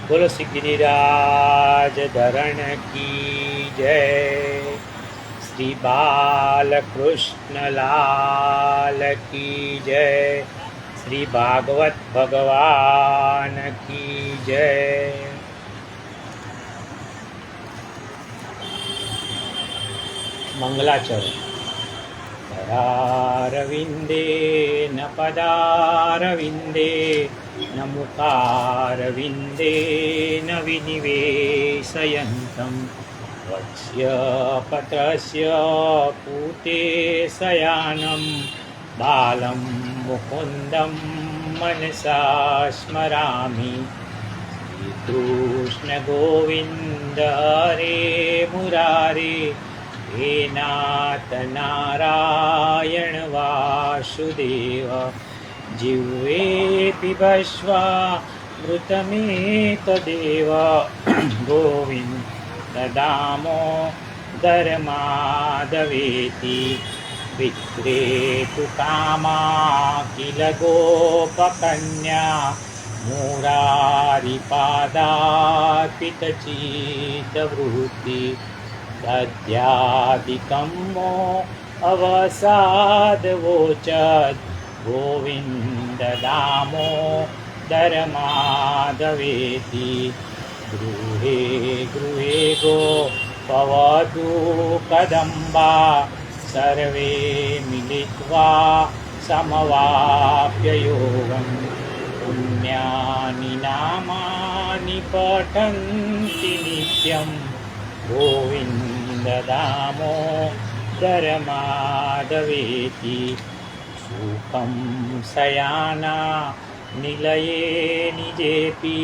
बोलो श्री गिरिराज धरण की जय। श्री बालकृष्ण लाल की जय। श्री भागवत भगवान की जय। मंगलाचरण। पदारविंदे न पदारविंदे न मुखारविंदे न विनिवेशयन्तं वत्स्य पत्रस्य पूते शयानं बालं मुकुन्दं मनसा स्मरामि। श्रीकृष्ण गोविन्द हरे मुरारे हे नाथ नारायण वासुदेव। जिह्वे पिबस्व मृतमेतदेव गोविन्द दामोदर माधवेति। विक्रेतु कामा किल गोपकन्या मुरारिपादार्पितचित्तवृत्ति। दद्यादिकं मो अवसादवोचद् गोविन्द दामोदर माधवेति। गृहे गृहे गोपवधू कदम्बा सर्वे मिलित्वा समवाप्य योगं। पुण्यानि नामानि पठन्ति नित्यं गोविन्द दामोदर माधवेति। सुखं शयाना निलये निजेपि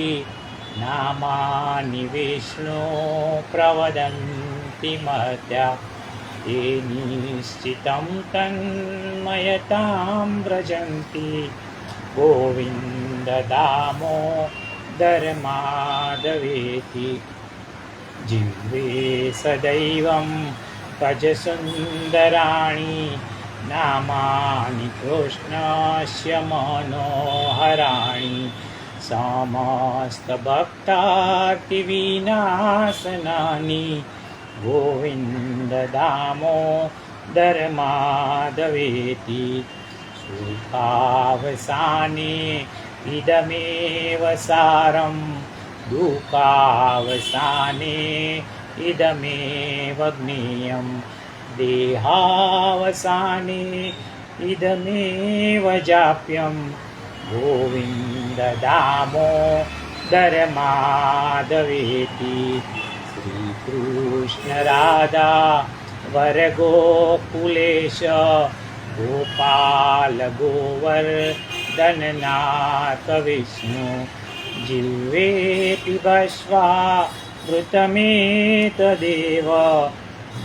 नामानि विष्णो प्रवदन्ति मर्त्या। ते निश्चितं तन्मयतां व्रजन्ति गोविन्द दामोदर माधवेति। जिह्वे सदैवं भजसुन्दराणि नामानि कृष्णस्य मनोहराणि। समस्तभक्तार्तिविनाशनानि गोविन्द दामोदर माधवेति। सुखावसाने इदमेव सारं दुःखावसाने इदमेव ज्ञेयं। देहावसाने इदमेव जाप्यं गोविन्द दामोदर माधवेति। श्रीकृष्ण राधा वरगोकुलेश गोपाल गोवर्धननाथ विष्णु। जिह्वे पिबस्व मृतमेतदेव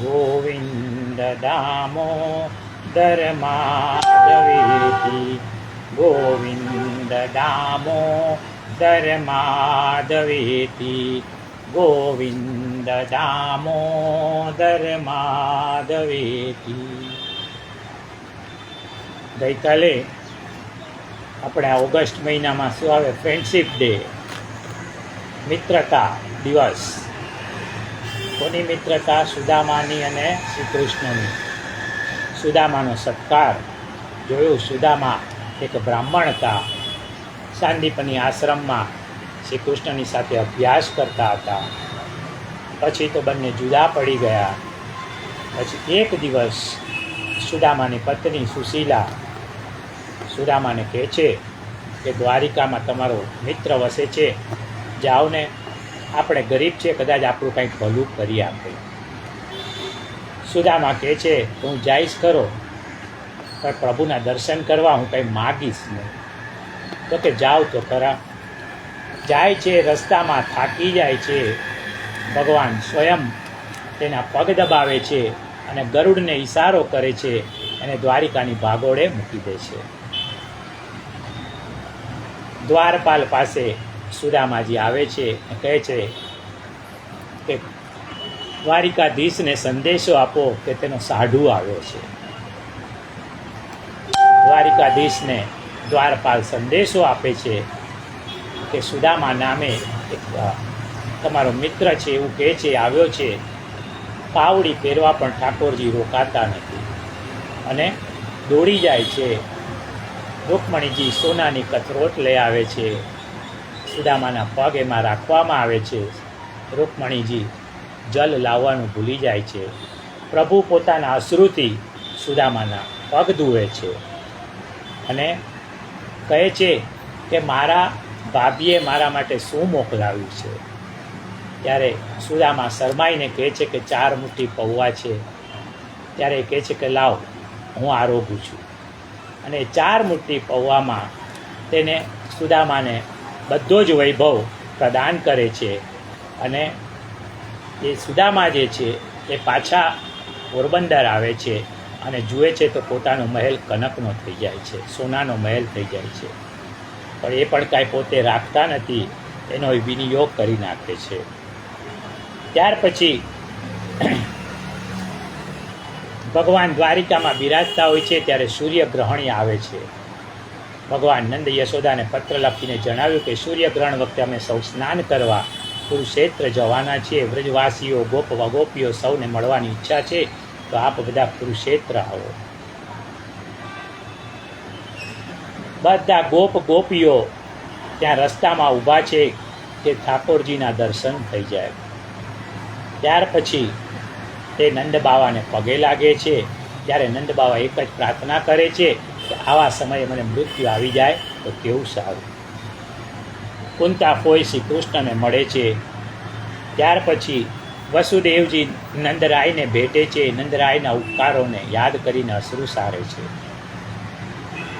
गोविन्द दामोदर माधवेति। गोविन्द दामोदर माधवेति। गोविन्द दामोदर माधवेति। ગઈકાલે આપણે આ ઓગસ્ટ મહિનામાં શું આવે? ફ્રેન્ડશિપ ડે, મિત્રતા દિવસ. કોની મિત્રતા? સુદામાની અને શ્રી કૃષ્ણની. સુદામાનો સત્કાર જોયું. સુદામા એક બ્રાહ્મણ હતા. સાંદીપની આશ્રમમાં શ્રી કૃષ્ણની સાથે અભ્યાસ કરતા હતા. પછી તો બંને જુદા પડી ગયા. પછી એક દિવસ સુદામાની પત્ની સુશીલા સુદામાને કહે છે કે દ્વારિકામાં તમારો મિત્ર વસે છે, જાઓ ને, આપણે ગરીબ છે, કદાચ આપણું કંઈક ભલું કરી આપે. સુદામા કહે છે કે હું જઈશ ખરો, પણ પ્રભુના દર્શન કરવા હું કંઈ માગીશ નહીં. તો કે જાઓ તો ખરા. જાય છે, રસ્તામાં થાકી જાય છે. ભગવાન સ્વયં તેના પગ દબાવે છે અને ગરુડને ઈશારો કરે છે અને દ્વારિકાની ભાગોળે મૂકી દે છે. દ્વારપાલ પાસે સુદામાજી આવે છે અને કહે છે કે દ્વારિકાધીશને સંદેશો આપો કે તેનો સાઢુ આવ્યો છે. દ્વારિકાધીશને દ્વારપાલ સંદેશો આપે છે કે સુદામા નામે એક તમારો મિત્ર છે એવું કહે છે, આવ્યો છે. પાવડી પહેરવા પણ ઠાકોરજી રોકાતા નથી અને દોડી જાય છે. રૂકમણીજી સોનાની કથરોટ લઈ આવે છે. સુદામાના પગ એમાં રાખવામાં આવે છે. રૂકમણીજી જલ લાવવાનું ભૂલી જાય છે. પ્રભુ પોતાના અશ્રુથી સુદામાના પગ ધુએ છે અને કહે છે કે મારા ભાભીએ મારા માટે શું મોકલાવ્યું છે. ત્યારે સુદામા શરમાઈને કહે છે કે 4 મુઠ્ઠી પૌવા છે. ત્યારે કહે છે કે લાવ, હું આરોગું છું. અને 4 મુઠ્ઠી પૌવામાં તેને સુદામાને બધો જ વૈભવ પ્રદાન કરે છે. અને એ સુદામા જે છે એ પાછા પોરબંદર આવે છે અને જુએ છે તો પોતાનો મહેલ કનકનો થઈ જાય છે, સોનાનો મહેલ થઈ જાય છે. પણ એ પણ કાંઈ પોતે રાખતા નથી, એનો વિનિયોગ કરી નાખે છે. ત્યાર પછી ભગવાન દ્વારિકામાં બિરાજતા હોય છે ત્યારે સૂર્યગ્રહણ આવે છે. ભગવાન નંદ યશોદાને પત્ર લખીને જણાવ્યું કે સૂર્યગ્રહણ વખતે અમે સૌ સ્નાન કરવા કુરુક્ષેત્ર જવાના છીએ. વ્રજવાસીઓ ગોપીઓ સૌને મળવાની ઈચ્છા છે, તો આપ બધા કુરુક્ષેત્ર આવો. બધા ગોપીઓ ત્યાં રસ્તામાં ઊભા છે કે ઠાકોરજીના દર્શન થઈ જાય. ત્યાર પછી તે નંદ બાવાને પગે લાગે છે. ત્યારે નંદ બાવા એક જ પ્રાર્થના કરે છે કે આવા સમયે મને મૃત્યુ આવી જાય તો કેવું સારું. કુંતા ફોઈ શ્રી કૃષ્ણને મળે છે. ત્યાર પછી વસુદેવજી નંદરાયને ભેટે છે. નંદરાયના ઉપકારોને યાદ કરીને અશ્રુ સારે છે.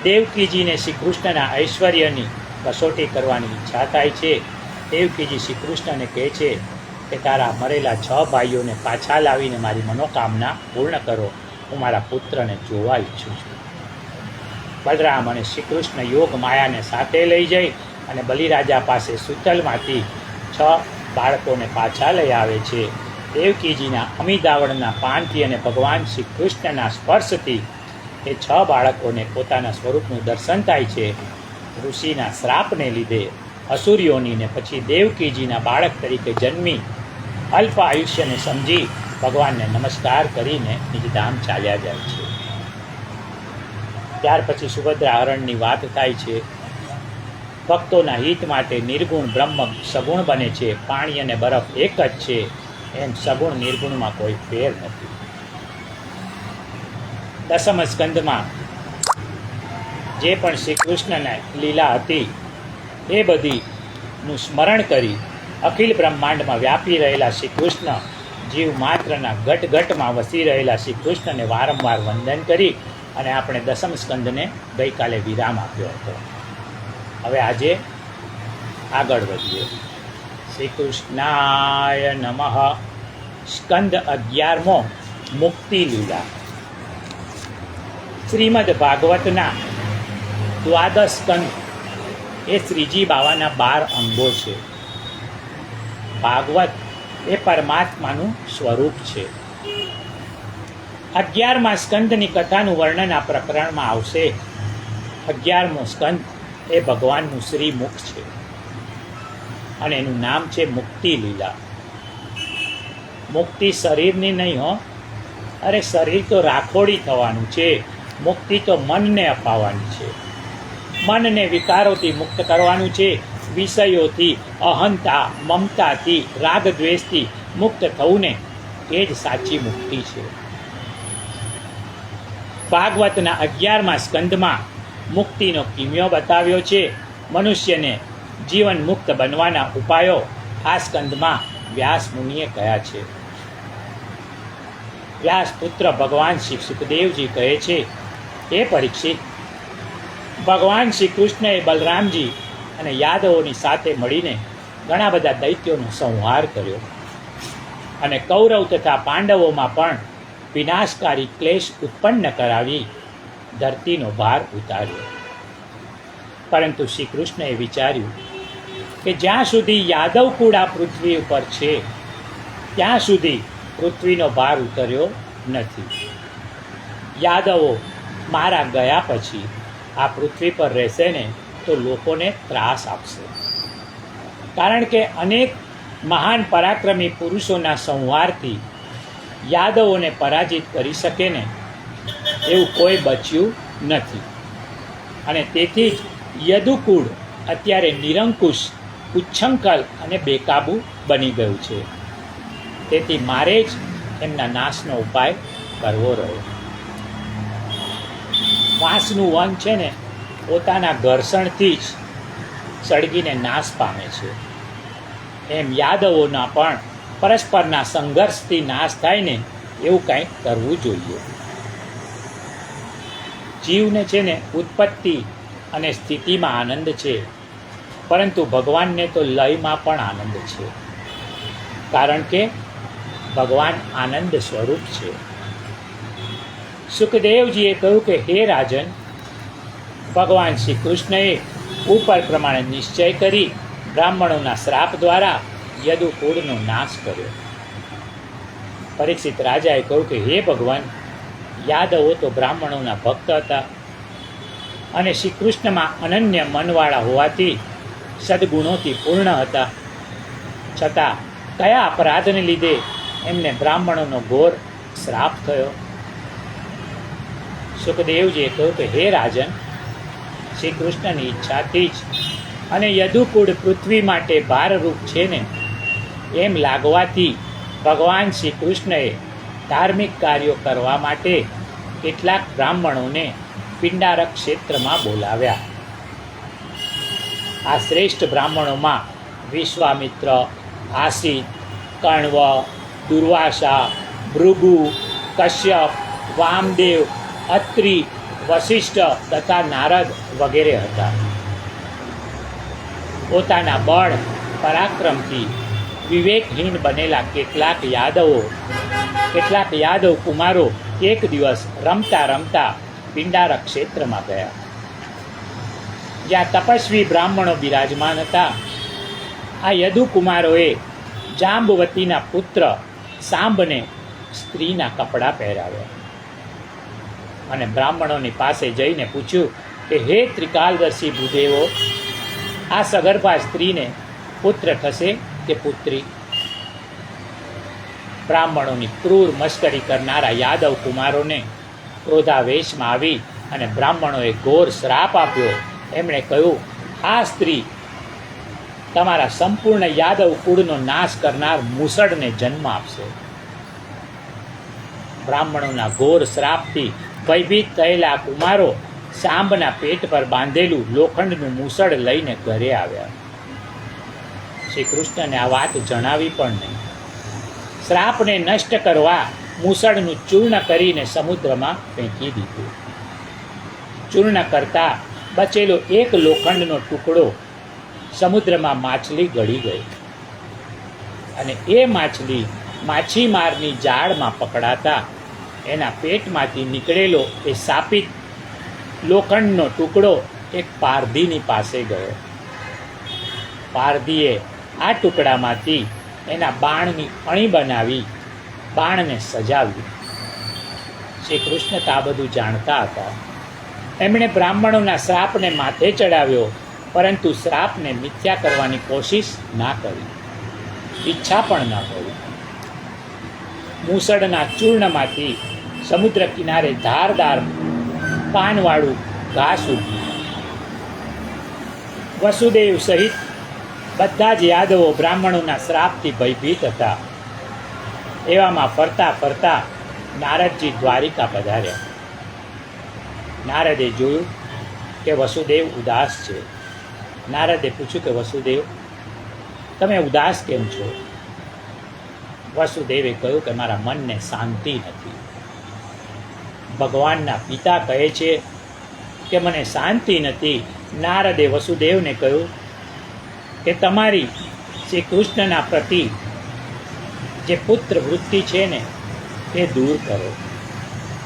દેવકીજીને શ્રી કૃષ્ણના ઐશ્વર્યની કસોટી કરવાની ઈચ્છા થાય છે. દેવકીજી શ્રી કૃષ્ણને કહે છે કે તારા મરેલા 6 ભાઈઓને પાછા લાવીને મારી મનોકામના પૂર્ણ કરો. હું મારા પુત્રને જોવા ઈચ્છું છું. બલરામ અને શ્રી કૃષ્ણ યોગ માયાને સાથે લઈ જઈ અને બલિરાજા પાસે સુતલમાંથી 6 બાળકોને પાછા લઈ આવે છે. દેવકીજીના અમિદાવળના પાનથી અને ભગવાન શ્રી કૃષ્ણના સ્પર્શથી એ 6 બાળકોને પોતાના સ્વરૂપનું દર્શન થાય છે. ઋષિના શ્રાપને લીધે અસુરીઓનીને પછી દેવકીજીના બાળક તરીકે જન્મી અલ્પ આયુષ્યને સમજી ભગવાનને નમસ્કાર કરીને નિજધામ ચાલ્યા જાય છે. ત્યાર પછી સુભદ્રા હરણની વાત થાય છે. ભક્તોના હિત માટે નિર્ગુણ બ્રહ્મ સગુણ બને છે. પાણી અને બરફ એક જ છે, એમ સગુણ નિર્ગુણમાં કોઈ ફેર નથી. 10મ સ્કંદમાં જે પણ શ્રી કૃષ્ણની લીલા હતી એ બધીનું સ્મરણ કરી અખિલ બ્રહ્માંડમાં વ્યાપી રહેલા શ્રી કૃષ્ણ, જીવ માત્રના ઘટમાં વસી રહેલા શ્રી કૃષ્ણને વારંવાર વંદન કરી અને આપણે 10મ સ્કંદને ગઈકાલે વિરામ આપ્યો હતો. હવે આજે આગળ વધીએ. શ્રી કૃષ્ણાય નમઃ. સ્કંદ 11મો મુક્તિ લીલા. શ્રીમદ ભાગવતના 12 સ્કંદ એ શ્રીજી બાવાના 12 અંગો છે. ભાગવત એ પરમાત્માનું સ્વરૂપ છે. 11મા સ્કંદની કથાનું વર્ણન આ પ્રકરણમાં આવશે. 11મો સ્કંદ એ ભગવાનનું શ્રીમુખ છે અને એનું નામ છે મુક્તિ લીલા. મુક્તિ શરીરની નહીં હો, અરે શરીર તો રાખોડી થવાનું છે. મુક્તિ તો મનને અપાવવાની છે. મનને વિકારોથી મુક્ત કરવાનું છે. વિષયોથી, અહંતા મમતાથી, રાગ દ્વેષથી મુક્ત થવું ને એ જ સાચી મુક્તિ છે. ભાગવતના 11મા સ્કંદમાં મુક્તિનો કિમિયો બતાવ્યો છે. મનુષ્યને જીવન મુક્ત બનવાના ઉપાયો આ સ્કંદમાં વ્યાસ મુનિએ કહ્યા છે. વ્યાસ પુત્ર ભગવાન શ્રી સુખદેવજી કહે છે, હે પરીક્ષિત, ભગવાન શ્રી કૃષ્ણએ બલરામજી અને યાદવોની સાથે મળીને ઘણા બધા દૈત્યોનો સંહાર કર્યો અને કૌરવ તથા પાંડવોમાં પણ વિનાશકારી ક્લેશ ઉત્પન્ન કરાવી ધરતીનો ભાર ઉતાર્યો. પરંતુ શ્રી કૃષ્ણએ વિચાર્યું કે જ્યાં સુધી યાદવ કુળા પૃથ્વી ઉપર છે ત્યાં સુધી પૃથ્વીનો ભાર ઉતર્યો નથી. યાદવો મારા ગયા પછી આ પૃથ્વી પર રહેશે ને તો લોકોને ત્રાસ આપશે. કારણ કે અનેક મહાન પરાક્રમી પુરુષોના સંહારથી યાદવોને પરાજિત કરી શકે ને એવું કોઈ બચ્યું નથી. અને તેથી જ યદુકુળ અત્યારે નિરંકુશ, ઉચ્છંખલ અને બેકાબૂ બની ગયું છે. તેથી મારે જ એમના નાશનો ઉપાય કરવો રહ્યો. વાંસનું વન છે ને પોતાના ઘર્ષણથી જ સળગીને નાશ પામે છે. એમ યાદવોના પણ પરસ્પરના સંઘર્ષથી નાશ થાય ને એવું કંઈક કરવું જોઈએ. જીવને છે ને ઉત્પત્તિ અને સ્થિતિમાં આનંદ છે, પરંતુ ભગવાનને તો લયમાં પણ આનંદ છે, કારણ કે ભગવાન આનંદ સ્વરૂપ છે. સુખદેવજીએ કહ્યું કે હે રાજન, ભગવાન શ્રી કૃષ્ણએ ઉપર પ્રમાણે નિશ્ચય કરી બ્રાહ્મણોના શ્રાપ દ્વારા યદુકુળનો નાશ કર્યો. પરીક્ષિત રાજાએ કહ્યું કે હે ભગવાન, યાદવો તો બ્રાહ્મણોના ભક્ત હતા અને શ્રી કૃષ્ણમાં અનન્ય મનવાળા હોવાથી સદગુણોથી પૂર્ણ હતા. છતાં કયા અપરાધને લીધે એમને બ્રાહ્મણોનો ઘોર શ્રાપ થયો? સુખદેવજીએ કહ્યું કે હે રાજન, શ્રી કૃષ્ણની ઈચ્છાથી જ અને યદુકુળ પૃથ્વી માટે ભારરૂપ છે ને એમ લાગવાથી ભગવાન શ્રી કૃષ્ણએ ધાર્મિક કાર્યો કરવા માટે કેટલાક બ્રાહ્મણોને પિંડારક ક્ષેત્રમાં બોલાવ્યા. આ શ્રેષ્ઠ બ્રાહ્મણોમાં વિશ્વામિત્ર, આસિત, કણ્વ, દુર્વાસા, ભૃગુ, કશ્યપ, વામદેવ, અત્રિ, વશિષ્ઠ તથા નારદ વગેરે હતા. પોતાના બળ પરાક્રમથી વિવેકહીન બનેલા કેટલાક યાદવ કુમારો એક દિવસ રમતા રમતા પિંડારક ક્ષેત્રમાં ગયા, જ્યાં તપસ્વી બ્રાહ્મણો બિરાજમાન હતા. આ યદુકુમારોએ જાંબવતીના પુત્ર સાંબને સ્ત્રીના કપડાં પહેરાવ્યા અને બ્રાહ્મણોની પાસે જઈને પૂછ્યું કે હે ત્રિકાલદર્શી ભૂદેવો, આ સગર્ભા સ્ત્રીને પુત્ર થશે કે પુત્રી? બ્રાહ્મણોની ક્રૂર મશ્કરી કરનારા યાદવ કુમારોને ક્રોધાવેશમાં આવી અને બ્રાહ્મણોએ ઘોર શ્રાપ આપ્યો. એમણે કહ્યું, આ સ્ત્રી તમારા સંપૂર્ણ યાદવ કુળનો નાશ કરનાર મૂસળને જન્મ આપશે. બ્રાહ્મણોના ઘોર શ્રાપથી ભયભીત થયેલા કુમારો સાંબના પેટ પર બાંધેલું લોખંડનું મૂસળ લઈને ઘરે આવ્યા. શ્રી કૃષ્ણને આ વાત જણાવી પણ નહીં. શ્રાપને નષ્ટ કરવા મૂસળનું ચૂર્ણ કરીને સમુદ્રમાં ફેંકી દીધું. ચૂર્ણ કરતા બચેલો એક લોખંડનો ટુકડો સમુદ્રમાં માછલી ગળી ગઈ અને એ માછલી માછીમારની જાળમાં પકડાતા એના પેટમાંથી નીકળેલો એ શાપિત લોખંડનો ટુકડો એક પારધીની પાસે ગયો. પારધીએ આ ટુકડામાંથી એના બાણની અણી બનાવી બાણને સજાવ્યું. શ્રી કૃષ્ણ તો આ બધું જાણતા હતા. એમણે બ્રાહ્મણોના શ્રાપને માથે ચડાવ્યો, પરંતુ શ્રાપને મિથ્યા કરવાની કોશિશ ના કરી, ઈચ્છા પણ ન કરી. મૂસળના ચૂર્ણમાંથી સમુદ્ર કિનારે ધારદાર પાનવાળું ઘાસ ઉગ્યું. વસુદેવ સહિત બધા જ યાદવો બ્રાહ્મણોના શ્રાપથી ભયભીત હતા. એવામાં ફરતા ફરતા નારદજી દ્વારિકા પધાર્યા. નારદે જોયું કે વસુદેવ ઉદાસ છે. નારદે પૂછ્યું કે વસુદેવ, તમે ઉદાસ કેમ છો? વસુદેવે કહ્યું કે મારા મનને શાંતિ નથી. ભગવાનના પિતા કહે છે કે મને શાંતિ નથી. નારદે વસુદેવને કહ્યું કે તમારી શ્રી કૃષ્ણના પ્રતિ જે પુત્ર વૃત્તિ છે ને એ દૂર કરો.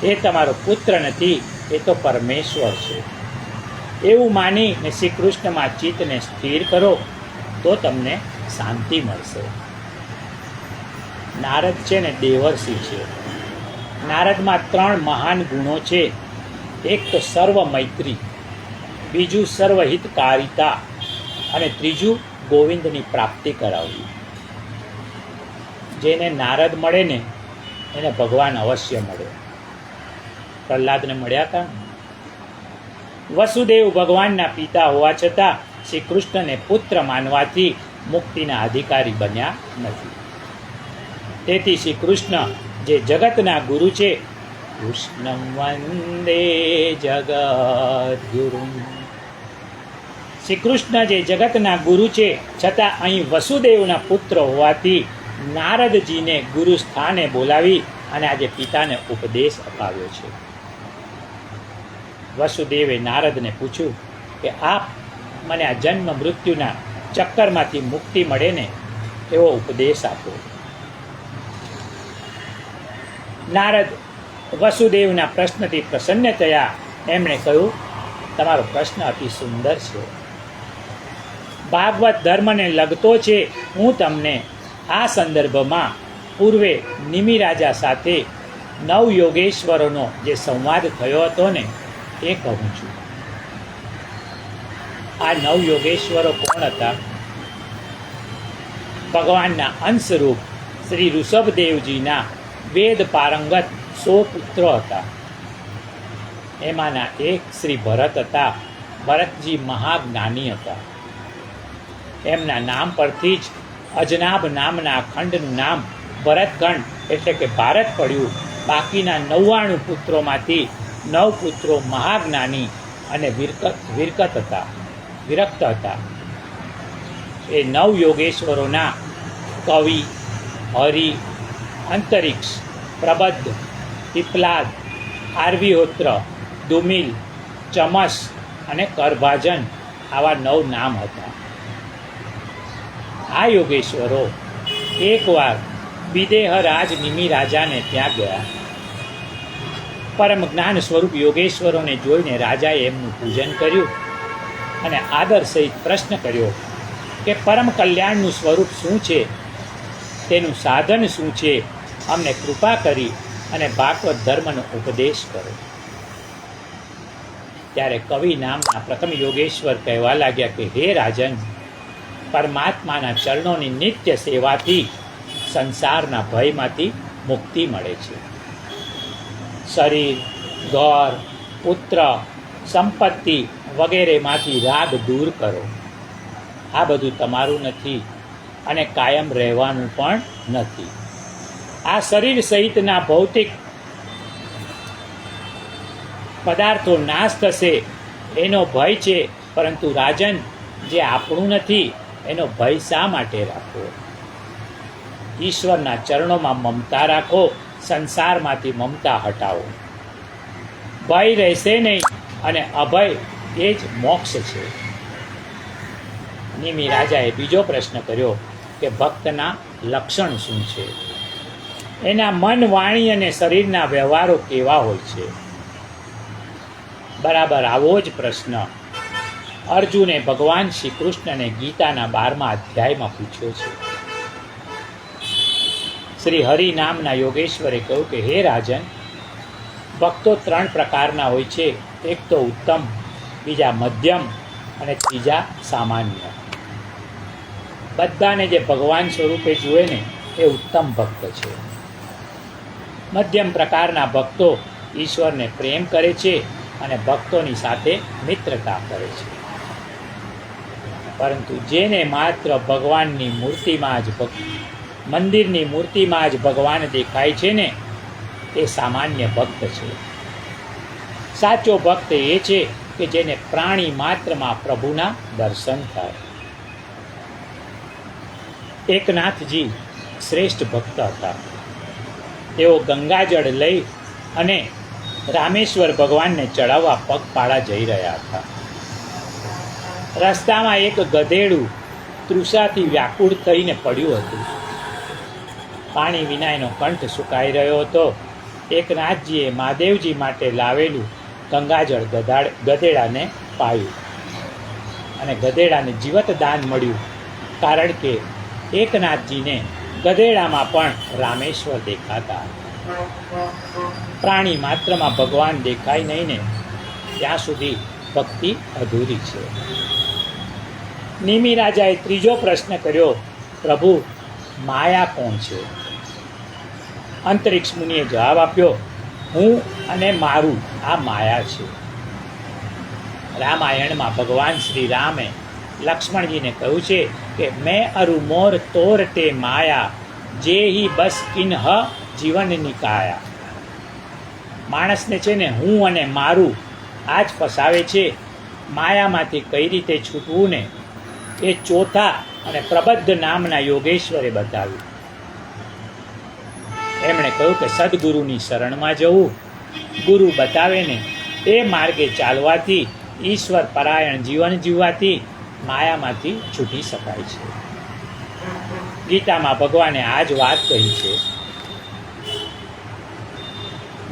એ તમારો પુત્ર નથી, એ તો પરમેશ્વર છે. એવું માનીને શ્રી કૃષ્ણમાં ચિત્તને સ્થિર કરો તો તમને શાંતિ મળશે. નારદ છે ને દેવર્ષિ છે. નારદમાં 3 મહાન ગુણો છે. એક તો સર્વ મૈત્રી, બીજું સર્વહિતકારિતા અને ત્રીજું ગોવિંદની પ્રાપ્તિ કરાવવી. જેને નારદ મળે ને એને ભગવાન અવશ્ય મળે. પ્રહલાદને મળ્યા હતા. વસુદેવ ભગવાનના પિતા હોવા છતાં શ્રી કૃષ્ણને પુત્ર માનવાથી મુક્તિના અધિકારી બન્યા નથી. તેથી શ્રી કૃષ્ણ જે જગતના ગુરુ છે, કૃષ્ણં વંદે જગદ્ગુરુ, શ્રી કૃષ્ણ જે જગતના ગુરુ છે, છતાં અહીં વસુદેવના પુત્ર હોવાથી નારદજીને ગુરુ સ્થાને બોલાવી અને આજે પિતાને ઉપદેશ અપાવ્યો છે. વસુદેવે નારદને પૂછ્યું કે આપ મને આ જન્મ મૃત્યુના ચક્કરમાંથી મુક્તિ મળે ને એવો ઉપદેશ આપો. નારદ વસુદેવના પ્રશ્નથી પ્રસન્ન થયા. એમણે કહ્યું, તમારો પ્રશ્ન અતિ સુંદર છે, ભાગવત ધર્મને લગતો છે. હું તમને આ સંદર્ભમાં પૂર્વે નિમિ રાજા સાથે નવ યોગેશ્વરોનો જે સંવાદ થયો હતો ને એ કહું છું. આ નવ યોગેશ્વરો કોણ હતા? ભગવાનના અંશરૂપ શ્રી ઋષભદેવજીના વેદ પારંગત 100 પુત્રો હતા. એમાંના એક શ્રી ભરત હતા. ભરતજી મહાજ્ઞાની હતા. એમના નામ પરથી જ અજનાબ નામના ખંડનું નામ ભરતખંડ એટલે કે ભારત પડ્યું. બાકીના 99 પુત્રોમાંથી 9 પુત્રો મહાજ્ઞાની અને વિરક્ત હતા. એ 9 યોગેશ્વરોના કવિ, હરિ, અંતરિક્ષ, પ્રબદ્ધ, પીપલાદ, આરવીહોત્ર, દુમિલ, ચમસ અને કરભાજન આવા 9 નામ હતા. આ યોગેશ્વરો એકવાર વિદેહરાજ નિમિ રાજાને ત્યાં ગયા. પરમ જ્ઞાન સ્વરૂપ યોગેશ્વરોને જોઈને રાજાએ એમનું પૂજન કર્યું અને આદર સહિત પ્રશ્ન કર્યો કે પરમ કલ્યાણનું સ્વરૂપ શું છે, તેનું સાધન શું છે, અમને કૃપા કરી અને ભાગવત ધર્મનો ઉપદેશ કરો. ત્યારે કવિ નામના પ્રથમ યોગેશ્વર કહેવા લાગ્યા કે હે રાજન, પરમાત્માના ચરણોની નિત્ય સેવાથી સંસારના ભયમાંથી મુક્તિ મળે છે. શરીર, ઘર, પુત્ર, સંપત્તિ વગેરેમાંથી રાગ દૂર કરો. આ બધું તમારું નથી અને કાયમ રહેવાનું પણ નથી. આ શરીર સહિતના ભૌતિક પદાર્થો નાશ થશે એનો ભય છે, પરંતુ રાજન, જે આપણું નથી એનો ભય શા માટે રાખવો? ઈશ્વરના ચરણોમાં મમતા રાખો. સંસારમાંથી મમતા હટાવો. ભય રહેશે નહીં અને અભય એ જ મોક્ષ છે. નિમિ રાજાએ બીજો પ્રશ્ન કર્યો કે ભક્તના લક્ષણ શું છે? એના મન, વાણી અને શરીરના વ્યવહારો કેવા હોય છે? બરાબર આવો જ પ્રશ્ન અર્જુને ભગવાન શ્રી કૃષ્ણને ગીતાના 12મા અધ્યાયમાં પૂછ્યો છે. શ્રી હરિ નામના યોગેશ્વરે કહ્યું કે હે રાજન, ભક્તો 3 પ્રકારના હોય છે. એક તો ઉત્તમ, બીજા મધ્યમ અને ત્રીજા સામાન્ય. બધાને જે ભગવાન સ્વરૂપે જુએ ને એ ઉત્તમ ભક્ત છે. મધ્યમ પ્રકારના ભક્તો ઈશ્વરને પ્રેમ કરે છે અને ભક્તોની સાથે મિત્રતા કરે છે. પરંતુ જેને માત્ર ભગવાનની મૂર્તિમાં જ મંદિરની મૂર્તિમાં જ ભગવાન દેખાય છે ને એ સામાન્ય ભક્ત છે. સાચો ભક્ત એ છે કે જેને પ્રાણી માત્રમાં પ્રભુના દર્શન થાય. એકનાથજી શ્રેષ્ઠ ભક્ત હતા. તેઓ ગંગાજળ લઈ અને રામેશ્વર ભગવાનને ચડાવવા પગપાળા જઈ રહ્યા હતા. રસ્તામાં એક ગધેડું તૃષાથી વ્યાકુળ થઈને પડ્યું હતું. પાણી વિના એનો કંઠ સુકાઈ રહ્યો હતો. એકનાથજીએ મહાદેવજી માટે લાવેલું ગંગાજળ ગધેડાને પાયું અને ગધેડાને જીવત દાન મળ્યું. કારણ કે એકનાથજીને ગધેડામાં પણ રામેશ્વર દેખાતા. પ્રાણી માત્રમાં ભગવાન દેખાય નહીં ને ત્યાં સુધી ભક્તિ અધૂરી છે. નિમિ રાજાએ ત્રીજો પ્રશ્ન કર્યો, પ્રભુ માયા કોણ છે? અંતરિક્ષ મુનિએ જવાબ આપ્યો, હું અને મારું આ માયા છે. રામાયણમાં ભગવાન શ્રી રામે લક્ષ્મણજીને કહ્યું છે કે મેં અરુ મોર તોર તે માયા, જે હી બસ કિન્હ જીવનની કાયા. માણસને છે ને હું અને મારું આ જ ફસાવે છે. માયામાંથી કઈ રીતે છૂટવું ને એ ચોથા અને પ્રબદ્ધ નામના યોગેશ્વરે બતાવ્યું. એમણે કહ્યું કે સદગુરુની શરણમાં જવું, ગુરુ બતાવે ને એ માર્ગે ચાલવાથી, ઈશ્વર પરાયણ જીવન જીવવાથી માયામાંથી છૂટી શકાય છે. ગીતામાં ભગવાને આ જ વાત કહી છે.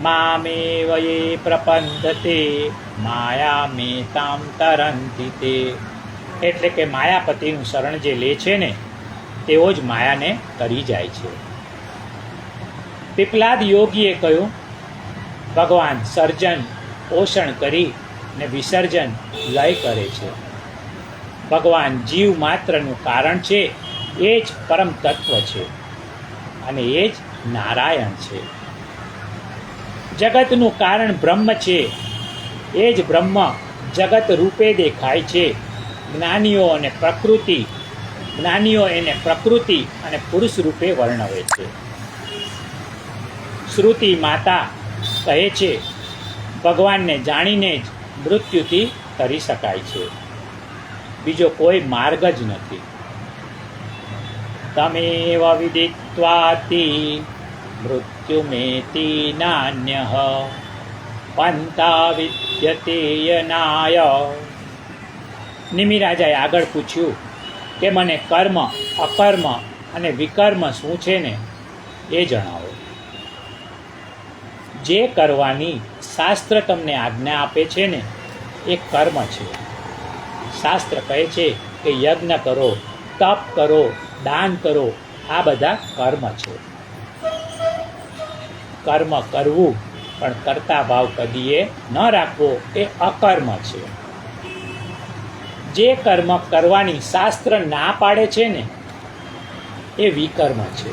મામેવ યે પ્રપદ્યતે માયામેતાં તરન્તિ તે. એટલે કે માયાપતિનું શરણ જે લે છે ને તેઓ જ માયાને તરી જાય છે. પીપલાદ યોગીએ કહ્યું, ભગવાન સર્જન પોષણ કરી ને વિસર્જન લય કરે છે. ભગવાન જીવ માત્રનું કારણ છે, એ જ પરમ તત્વ છે અને એ જ નારાયણ છે. જગતનું કારણ બ્રહ્મ છે, એ જ બ્રહ્મ જગત રૂપે દેખાય છે. જ્ઞાનીઓ એને પ્રકૃતિ અને પુરુષ રૂપે વર્ણવે છે. શ્રુતિ માતા કહે છે, ભગવાનને જાણીને જ મૃત્યુથી તરી શકાય છે, બીજો કોઈ માર્ગ જ નથી. તમેવ વિદિત્વાતિ મૃત્યુમેતિ નાન્યઃ પંતા વિદ્યતે યનાય. નિમિ રાજાએ આગળ પૂછ્યું કે મને કર્મ, અકર્મ અને વિકર્મ શું છે ને એ જણાવો. જે કરવાની શાસ્ત્ર તમને આજ્ઞા આપે છે ને એ કર્મ છે. શાસ્ત્ર કહે છે કે યજ્ઞ કરો, તપ કરો, દાન કરો, આ બધા કર્મ છે. કર્મ કરવું પણ કરતા ભાવ કદીએ ન રાખવો એ અકર્મ છે. જે કર્મ કરવાની શાસ્ત્ર ના પાડે છે ને એ વિકર્મ છે.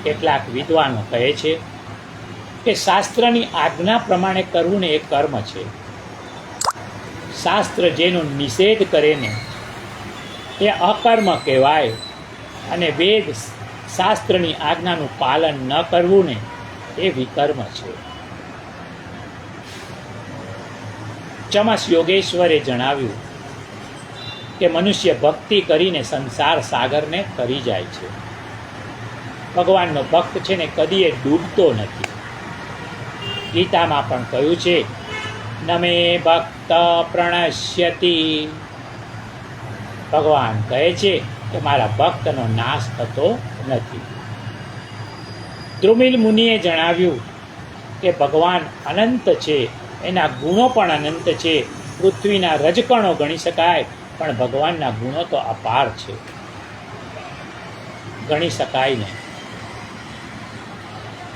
કેટલાક વિદ્વાનો કહે છે કે શાસ્ત્રની આજ્ઞા પ્રમાણે કરવું ને એ કર્મ છે. શાસ્ત્ર જેનો નિષેધ કરે ને એ અકર્મ કહેવાય અને વેદ શાસ્ત્રની આજ્ઞાનું પાલન ન કરવું ને એ વિકર્મ છે. ચમસ યોગેશ્વરે જણાવ્યું કે મનુષ્ય ભક્તિ કરીને સંસાર સાગરને તરી જાય છે. ભગવાનનો ભક્ત છે ને કદીએ ડૂબતો નથી. ગીતામાં પણ કહ્યું છે, નમે ભક્ત પ્રણશ્યતિ. ભગવાન કહે છે કે મારા ભક્તનો નાશ થતો નથી. દ્રુમિલ મુનિએ જણાવ્યું કે ભગવાન અનંત છે, એના ગુણો પણ અનંત છે. પૃથ્વીના રજકણો ગણી શકાય, પણ ભગવાનના ગુણો તો અપાર છે, ગણી શકાય નહીં.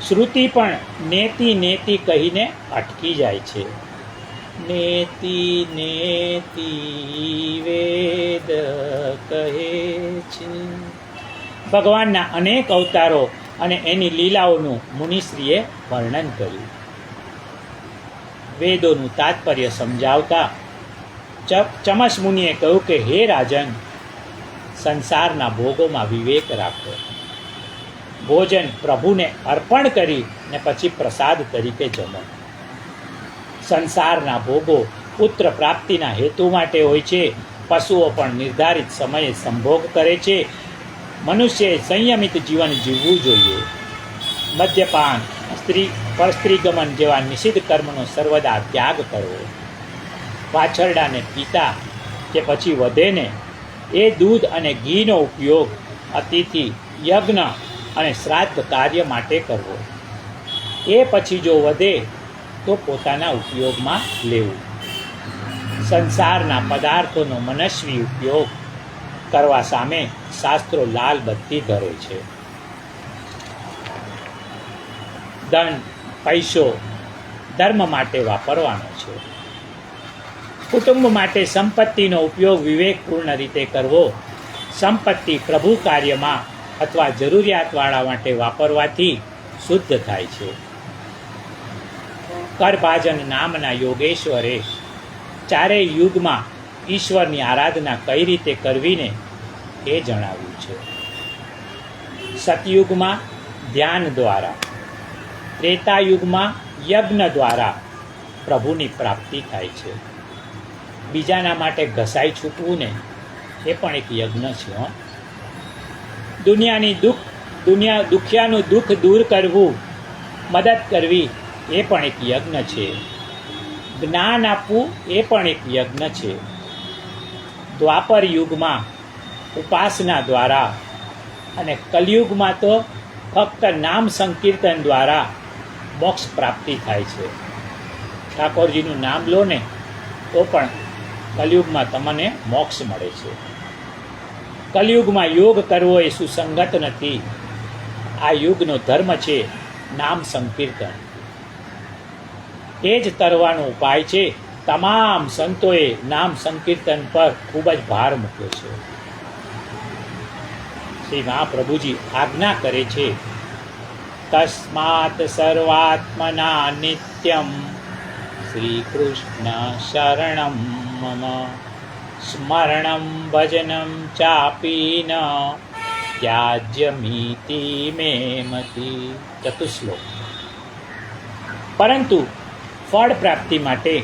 શ્રુતિ પણ નેતિ નેતિ કહીને અટકી જાય છે. નેતિ નેતિ વેદ કહે છે. ભગવાનના અનેક અવતારો અને એની લીલાઓનું મુનિશ્રીએ વર્ણન કર્યું. વેદોનું તાત્પર્ય સમજાવતા ચમસ મુનિએ કહ્યું કે હે રાજન, સંસારના ભોગોમાં વિવેક રાખો. ભોજન પ્રભુને અર્પણ કરી ને પછી પ્રસાદ તરીકે જમો. સંસારના ભોગો પુત્ર પ્રાપ્તિના હેતુ માટે હોય છે. પશુઓ પણ નિર્ધારિત સમયે સંભોગ કરે છે. મનુષ્યએ સંયમિત જીવન જીવવું જોઈએ. મદ્યપાન, પરસ્ત્રીગમન જેવા નિષિદ્ધ કર્મનો સર્વદા ત્યાગ કરવો. વાછરડાને પીતા કે પછી વધે ને એ દૂધ અને ઘીનો ઉપયોગ અતિથિ, યજ્ઞ અને શ્રાદ્ધ કાર્ય માટે કરવો. એ પછી જો વધે તો પોતાના ઉપયોગમાં લેવું. સંસારના પદાર્થોનો મનસ્વી ઉપયોગ કરવા સામે શાસ્ત્રો લાલ બત્તી ધરે છે. ધન, પૈસો ધર્મ માટે વાપરવાનો છે. કુટુંબ માટે સંપત્તિનો ઉપયોગ વિવેકપૂર્ણ રીતે કરવો. સંપત્તિ પ્રભુ કાર્યમાં અથવા જરૂરિયાતવાળા માટે વાપરવાથી શુદ્ધ થાય છે. કરભાજન નામના યોગેશ્વરે ચારેય યુગમાં ઈશ્વરની આરાધના કઈ રીતે કરવીને એ જણાવ્યું છે. સતયુગમાં ધ્યાન દ્વારા, ત્રેતાયુગમાં યજ્ઞ દ્વારા પ્રભુની પ્રાપ્તિ થાય છે. બીજાના માટે ઘસાઈ છૂટવું ને એ પણ એક યજ્ઞ છે. દુખિયાનું દુઃખ દૂર કરવું, મદદ કરવી એ પણ એક યજ્ઞ છે. જ્ઞાન આપવું એ પણ એક યજ્ઞ છે. દ્વાપર યુગમાં ઉપાસના દ્વારા અને કલયુગમાં તો ફક્ત નામ સંકીર્તન દ્વારા મોક્ષ પ્રાપ્તિ થાય છે. ઠાકોરજીનું નામ લો ને તો પણ કલયુગમાં તમને મોક્ષ મળે છે. કલયુગમાં યોગ કરવો એ સુસંગત નથી. આ યુગનો ધર્મ છે નામ સંકીર્તન. એ જ તરવાનો ઉપાય છે. તમામ સંતોએ નામ સંકીર્તન પર ખૂબ જ ભાર મૂક્યો છે. શ્રી મહાપ્રભુજી આજ્ઞા કરે છે, તસ્માત સર્વાત્મના નિત્યમ શ્રી કૃષ્ણ શરણમ મમ સ્મરણમ ભજનમ ચાપી ન ત્યાજ્યમિતિ મે મતિ. ચતુશ્લોક. પરંતુ ફળ પ્રાપ્તિ માટે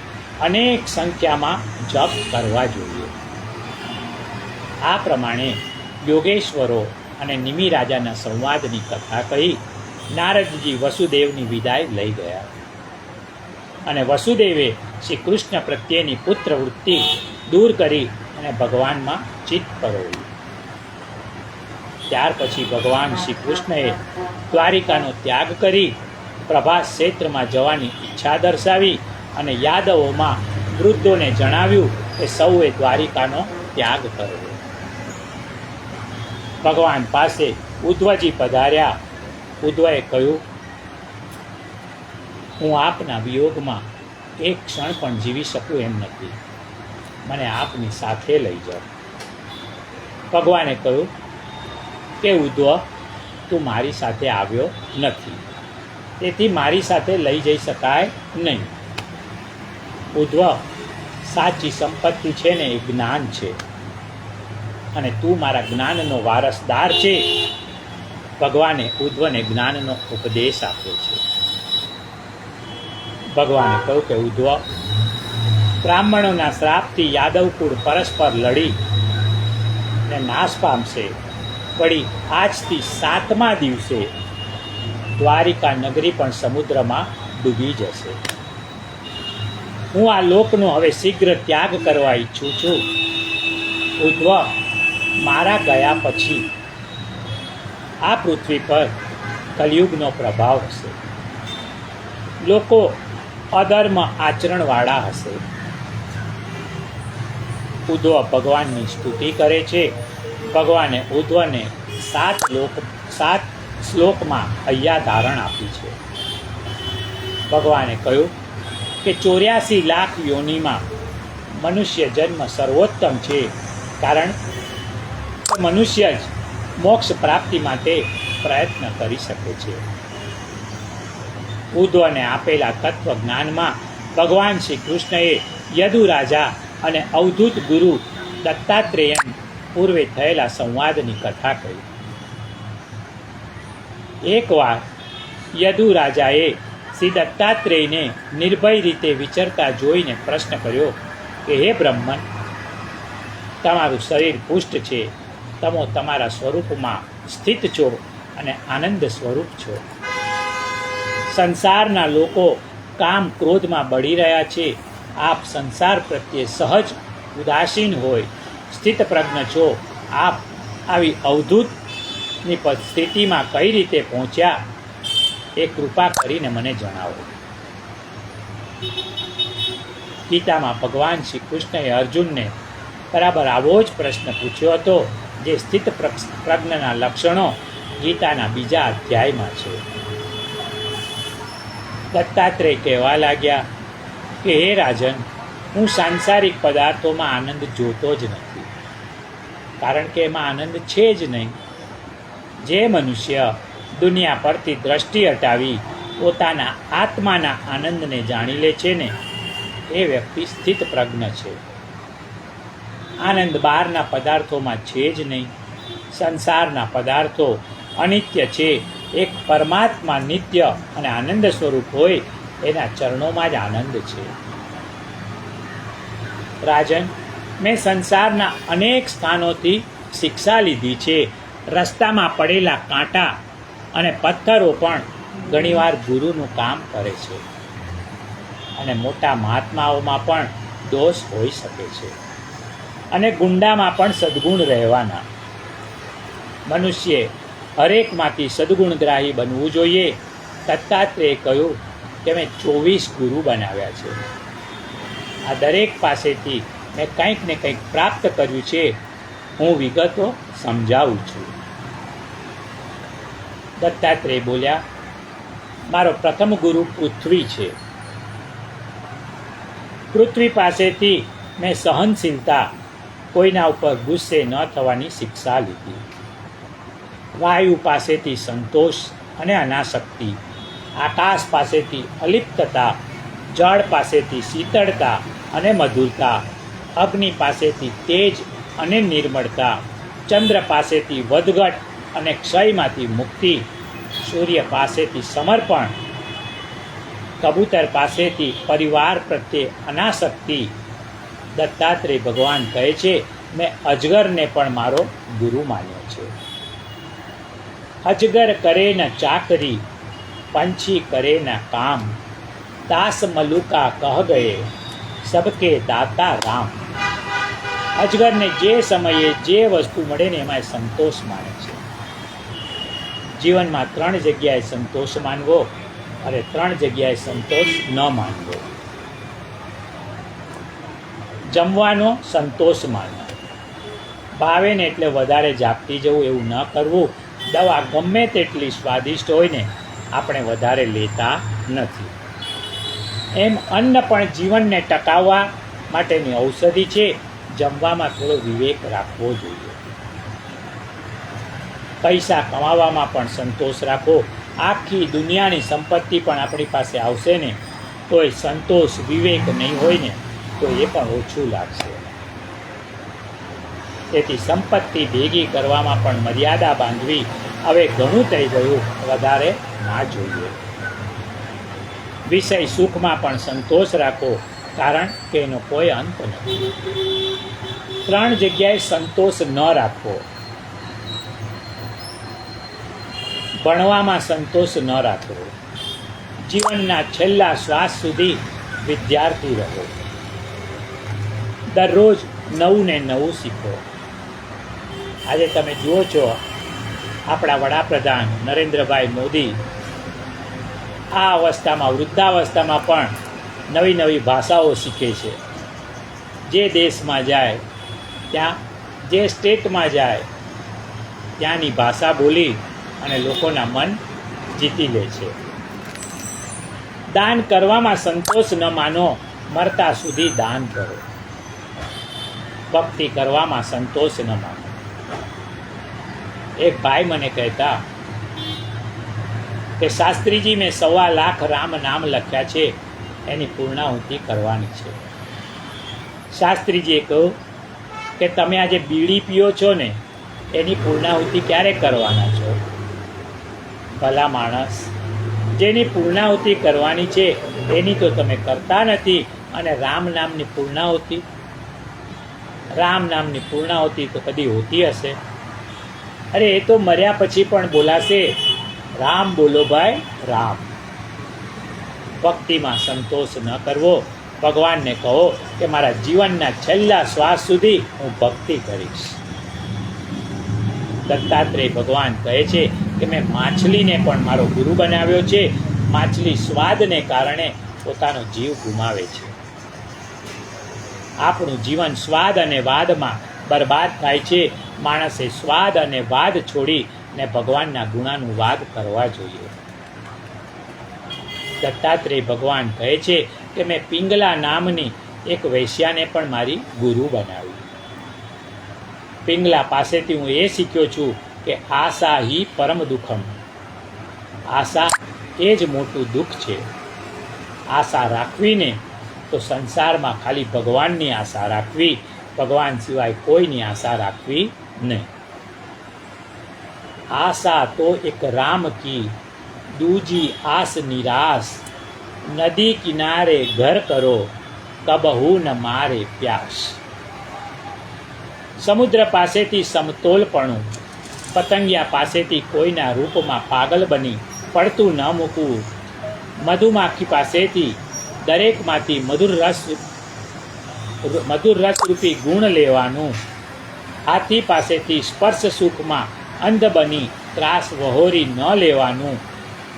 અનેક સંખ્યામાં જપ કરવા જોઈએ. આ પ્રમાણે યોગેશ્વરો અને નિમિ રાજાના સંવાદની કથા કહી નારદજી વસુદેવની વિદાય લઈ ગયા અને વસુદેવે શ્રી કૃષ્ણ પ્રત્યેની પુત્ર વૃત્તિ દૂર કરી અને ભગવાનમાં ચિત્ત પરોવ્યું. ત્યાર પછી ભગવાન શ્રી કૃષ્ણએ દ્વારિકાનો ત્યાગ કરી પ્રભાસ ક્ષેત્રમાં જવાની ઈચ્છા દર્શાવી અને યાદવોમાં વૃદ્ધોને જણાવ્યું કે સૌએ દ્વારિકાનો ત્યાગ કરવો. ભગવાન પાસે ઉદ્ધવજી પધાર્યા. ઉદ્ધવે કહ્યું, હું આપના વિયોગમાં એક ક્ષણ પણ જીવી શકું એમ નથી. મને આપની સાથે લઈ જાઓ. ભગવાને કહ્યું કે ઉદ્ધવ, તું મારી સાથે આવ્યો નથી, તેથી મારી સાથે લઈ જઈ શકાય નહીં. ઉદ્ધવ, સાચી સંપત્તિ છે ને એ જ્ઞાન છે અને તું મારા જ્ઞાનનો વારસદાર છે. ભગવાને ઉદ્ધવને જ્ઞાનનો ઉપદેશ આપ્યો છે. ભગવાને કહ્યું કે ઉદ્ધવ, બ્રાહ્મણોના શ્રાપથી યાદવકુળ પરસ્પર લડી ને નાશ પામશે. વળી આજથી 7મા દિવસે દ્વારિકા નગરી પણ સમુદ્રમાં ડૂબી જશે. હું આ લોકનો હવે શીઘ્ર ત્યાગ કરવા ઈચ્છું છું. ઉદ્ધવ, મારા ગયા પછી આ પૃથ્વી પર કલયુગનો પ્રભાવ હશે. લોકો અધર્મ આચરણવાળા હશે. ઉદ્ધવ ભગવાનની સ્તુતિ કરે છે. ભગવાને ઉદ્ધવને 7 શ્લોકમાં અહીંયા ધારણ આપી છે. ભગવાને કહ્યું કે 84 લાખ યોનિમાં મનુષ્ય જન્મ સર્વોત્તમ છે, કારણ મનુષ્ય જ મોક્ષ પ્રાપ્તિ માટે પ્રયત્ન કરી શકે છે. ઉદ્ધવને આપેલા તત્વ જ્ઞાનમાં ભગવાન શ્રી કૃષ્ણએ યદુ રાજા અને અવધૂત ગુરુ દત્તાત્રેયન પૂર્વે થયેલા સંવાદની કથા કહી. એકવાર યદુ રાજાએ શ્રી દત્તાત્રેયને નિર્ભય રીતે વિચરતા જોઈને પ્રશ્ન કર્યો કે હે બ્રહ્મન, તમારું શરીર પુષ્ટ છે, તમે તમારા સ્વરૂપમાં સ્થિત છો અને આનંદ સ્વરૂપ છો. સંસારના લોકો કામ ક્રોધમાં બળી રહ્યા છે. આપ સંસાર પ્રત્યે સહજ ઉદાસીન હોય સ્થિત પ્રજ્ઞ છો. આપ આવી અવધૂતની સ્થિતિમાં કઈ રીતે પહોંચ્યા એ કૃપા કરીને મને જણાવો. ગીતામાં ભગવાન શ્રી કૃષ્ણએ અર્જુનને બરાબર આવો જ પ્રશ્ન પૂછ્યો હતો, જે સ્થિત પ્રજ્ઞના લક્ષણો ગીતાના 2 અધ્યાયમાં છે. દત્તાત્રેય કહેવા લાગ્યા કે હે રાજન, હું સાંસારિક પદાર્થોમાં આનંદ જોતો જ નથી, કારણ કે એમાં આનંદ છે જ નહીં. જે મનુષ્ય દુનિયા પરથી દ્રષ્ટિ હટાવી પોતાના આત્માના આનંદને જાણી લે છે ને, એ વ્યક્તિ સ્થિત પ્રજ્ઞ છે. આનંદ બહારના પદાર્થોમાં છે જ નહીં. સંસારના પદાર્થો અનિત્ય છે. એક પરમાત્મા નિત્ય અને આનંદ સ્વરૂપ હોય એના ચરણોમાં જ આનંદ છે. રાજન, મેં સંસારના અનેક સ્થાનોથી શિક્ષા લીધી છે. રસ્તામાં પડેલા કાંટા અને પથ્થરો પણ ઘણીવાર ગુરુનું કામ કરે છે, અને મોટા મહાત્માઓમાં પણ દોષ હોઈ શકે છે, અને ગુંડામાં પણ સદ્ગુણ રહેવાના. મનુષ્યે હરેકમાંથી સદ્ગુણગ્રાહી બનવું જોઈએ. દત્તાત્રેયે કહ્યું કે મેં 24 ગુરુ બનાવ્યા છે. આ દરેક પાસેથી મેં કંઈક ને કંઈક પ્રાપ્ત કર્યું છે. હું વિગતો સમજાવું છું. દત્તાત્રેય બોલ્યા, મારો પ્રથમ ગુરુ પૃથ્વી છે. પૃથ્વી પાસેથી મેં સહનશીલતા, કોઈના ઉપર ગુસ્સે ન થવાની શિક્ષા લીધી. વાયુ પાસેથી સંતોષ અને અનાસક્તિ, આકાશ પાસેથી અલિપ્તતા, જળ પાસેથી શીતળતા અને મધુરતા, અગ્નિ પાસેથી તેજ અને નિર્મળતા, ચંદ્ર પાસેથી વધઘટ અને ક્ષયમાંથી મુક્તિ, સૂર્ય પાસેથી સમર્પણ, કબૂતર પાસેથી પરિવાર પ્રત્યે અનાસક્તિ. દત્તાત્રેય ભગવાન કહે છે, મેં અજગરને પણ મારો ગુરુ માન્યો છે. અજગર કરે ન ચાકરી, પંછી કરે ન કામ, દાસ મલુકા કહ ગયે, સબકે દાતા રામ. અજગરને જે સમયે જે વસ્તુ મળે ને એમાં સંતોષ માને છે. જીવનમાં 3 જગ્યાએ સંતોષ માનવો અને 3 જગ્યાએ સંતોષ ન માનવો. જમવાનો સંતોષ માનવો, ભાવે ને એટલે વધારે જાપતી જવું એવું ન કરવું. દવા ગમે તેટલી સ્વાદિષ્ટ હોય ને, આપણે વધારે લેતા નથી. એમ અન્ન પણ જીવનને ટકાવવા માટેની ઔષધિ છે. જમવામાં થોડો વિવેક રાખવો જોઈએ. પૈસા કમાવામાં પણ સંતોષ રાખો. આખી દુનિયાની સંપત્તિ પણ આપણી પાસે આવશે ને, તોય સંતોષ વિવેક નહીં હોય ને, તો એ પણ ઓછું લાગશે. તેથી સંપત્તિ ભેગી કરવામાં પણ મર્યાદા બાંધવી. હવે ઘણું થઈ ગયું, વધારે ના જોઈએ. વિષય સુખમાં પણ સંતોષ રાખો, કારણ કે એનો કોઈ અંત નથી. 3 જગ્યાએ સંતોષ ન રાખવો. ભણવામાં સંતોષ ન રાખવો. જીવનના છેલ્લા શ્વાસ સુધી વિદ્યાર્થી રહો. દરરોજ નવું ને નવું શીખો. આજે તમે જુઓ છો, આપણા વડાપ્રધાન નરેન્દ્રભાઈ મોદી આ અવસ્થામાં, વૃદ્ધાવસ્થામાં પણ નવી નવી ભાષાઓ શીખે છે. જે દેશમાં જાય ત્યાં, જે સ્ટેટમાં જાય ત્યાંની ભાષા બોલી અને લોકોના મન જીતી લે છે. દાન કરવામાં સંતોષ ન માનો, મરતા સુધી દાન કરો. ભક્તિ કરવામાં સંતોષ ન માનો. એક ભાઈ મને કહેતા કે શાસ્ત્રીજી, મેં 1.25 લાખ રામ નામ લખ્યા છે, એની પૂર્ણાહુતિ કરવાની છે. શાસ્ત્રીજીએ કહ્યું કે તમે આજે બીડી પીઓ છો ને, એની પૂર્ણાહુતિ ક્યારે કરવાના છો? ભલા માણસ, જેની પૂર્ણાહુતિ કરવાની છે એની તો તમે કરતા નથી. અને રામ નામની પૂર્ણાહુતિ, રામ નામની પૂર્ણાહુતિ તો કદી હોતી હશે? અરે એ તો મર્યા પછી પણ બોલાશે. રામ બોલો ભાઈ, રામ. ભક્તિમાં સંતોષ ન કરવો. ભગવાનને કહો કે મારા જીવનના છેલ્લા શ્વાસ સુધી હું ભક્તિ કરીશ. દત્તાત્રેય ભગવાન કહે છે કે મેં માછલીને પણ મારો ગુરુ બનાવ્યો છે. માછલી સ્વાદને કારણે પોતાનો જીવ ગુમાવે છે. આપણું જીવન સ્વાદ અને વાદમાં બરબાદ થાય છે. માણસે સ્વાદ અને વાદ છોડીને ભગવાનના ગુણાનુવાદ કરવા જોઈએ. દત્તાત્રેય ભગવાન કહે છે કે મેં પિંગલા નામની એક વૈશ્યાને પણ મારી ગુરુ બનાવી. પિંગલા પાસેથી હું એ શીખ્યો છું કે આશા હિ પરમ દુઃખમ. આશા એ જ મોટું દુઃખ છે. આશા રાખવીને તો સંસારમાં ખાલી ભગવાનની આશા રાખવી, ભગવાન સિવાય કોઈની આશા રાખવી નહીં. આશા તો એક રામ કી, દૂજી આસ નિરાશ. નદી કિનારે ઘર કરો, કબહુ ન મારે પ્યાસ. સમુદ્ર પાસેથી સમતોલપણું, પતંગિયા પાસેથી કોઈના રૂપમાં પાગલ બની પડતું ન મૂકવું. મધુમાખી પાસેથી દરેકમાંથી મધુર રસ રૂપી ગુણ લેવાનું. હાથી પાસેથી સ્પર્શ સુખમાં અંધ બની ત્રાસ વહોરી ન લેવાનું.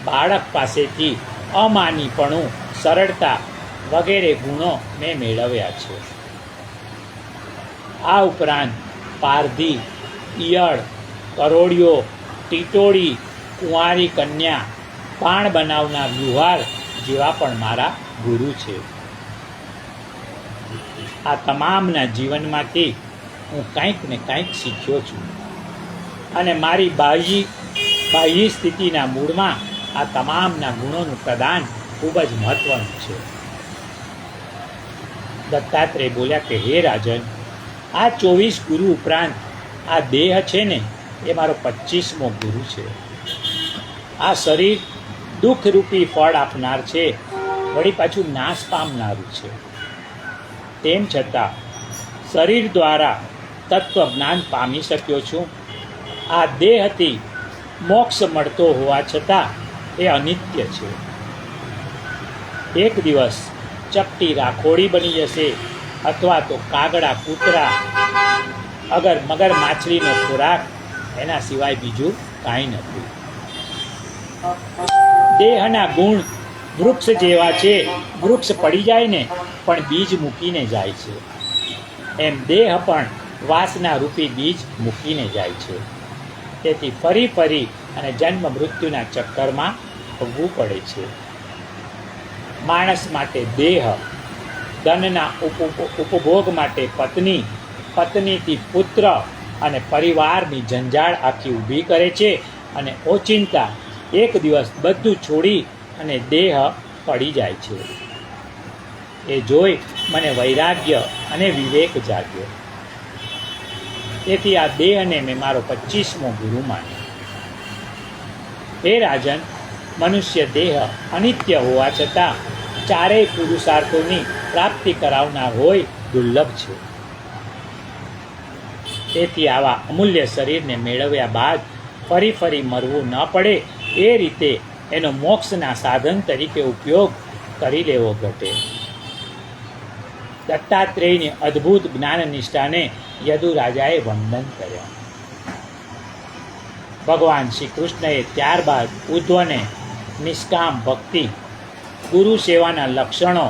બાળક પાસેથી અમાનીપણું, સરળતા વગેરે ગુણો મેં મેળવ્યા છે. આ ઉપરાંત પારધી, ઈયળ, કરોડિયો, ટીટોળી, કુંવારી કન્યા, પાણ બનાવનાર લુહાર જેવા પણ મારા ગુરુ છે. આ તમામના જીવનમાંથી હું કંઈક ને કંઈક શીખ્યો છું અને મારી બાહ્ય સ્થિતિના મૂળમાં આ તમામના ગુણોનું પ્રદાન ખૂબ જ મહત્વનું છે. દત્તાત્રેય બોલ્યા કે હે રાજન, આ 24 ગુરુ ઉપરાંત આ દેહ છે ને એ મારો 25મો ગુરુ છે. આ શરીર દુઃખરૂપી ફળ આપનાર છે, વળી પાછું નાશ પામનારું છે. તેમ છતાં શરીર દ્વારા તત્વજ્ઞાન પામી શક્યો છું. આ દેહથી મોક્ષ મળતો હોવા છતાં એ અનિત્ય છે. એક દિવસ ચપટી રાખોડી બની જશે, અથવા તો કાગડા, કૂતરા, મગર માછલીનો ખોરાક, એના સિવાય બીજું કાંઈ નથી. દેહના ગુણ વૃક્ષ જેવા છે. વૃક્ષ પડી જાય ને પણ બીજ મૂકીને જાય છે, એમ દેહ પણ વાસના રૂપી બીજ મૂકીને જાય છે. તેથી ફરી ફરી અને જન્મ મૃત્યુના ચક્કરમાં ભોગવવું પડે છે. માણસ માટે દેહ, ધનના ઉપભોગ માટે પત્ની, પત્નીથી પુત્ર અને પરિવારની જંજાળ આખી ઊભી કરે છે. અને ઓચિંતા એક દિવસ બધું છોડી અને દેહ પડી જાય છે. એ જોઈ મને વૈરાગ્ય અને વિવેક જાગ્યો. તેથી આ દેહને મેં મારો 25મો ગુરુ માન્યો. હે રાજન, મનુષ્ય દેહ અનિત્ય હોવા છતાં ચારેય પુરુષાર્થોની પ્રાપ્તિ કરાવનાર હોય દુર્લભ છે. તેથી આવા અમૂલ્ય શરીરને મેળવ્યા બાદ ફરી ફરી મરવું ન પડે એ રીતે એનો મોક્ષના સાધન તરીકે ઉપયોગ કરી લેવો ઘટે. દત્તાત્રેયની અદ્ભુત જ્ઞાન નિષ્ઠાને યદુ રાજાએ વંદન કર્યા. ભગવાન શ્રી કૃષ્ણએ ત્યારબાદ ઉદ્ધવને નિષ્કામ ભક્તિ, ગુરુ સેવાના લક્ષણો,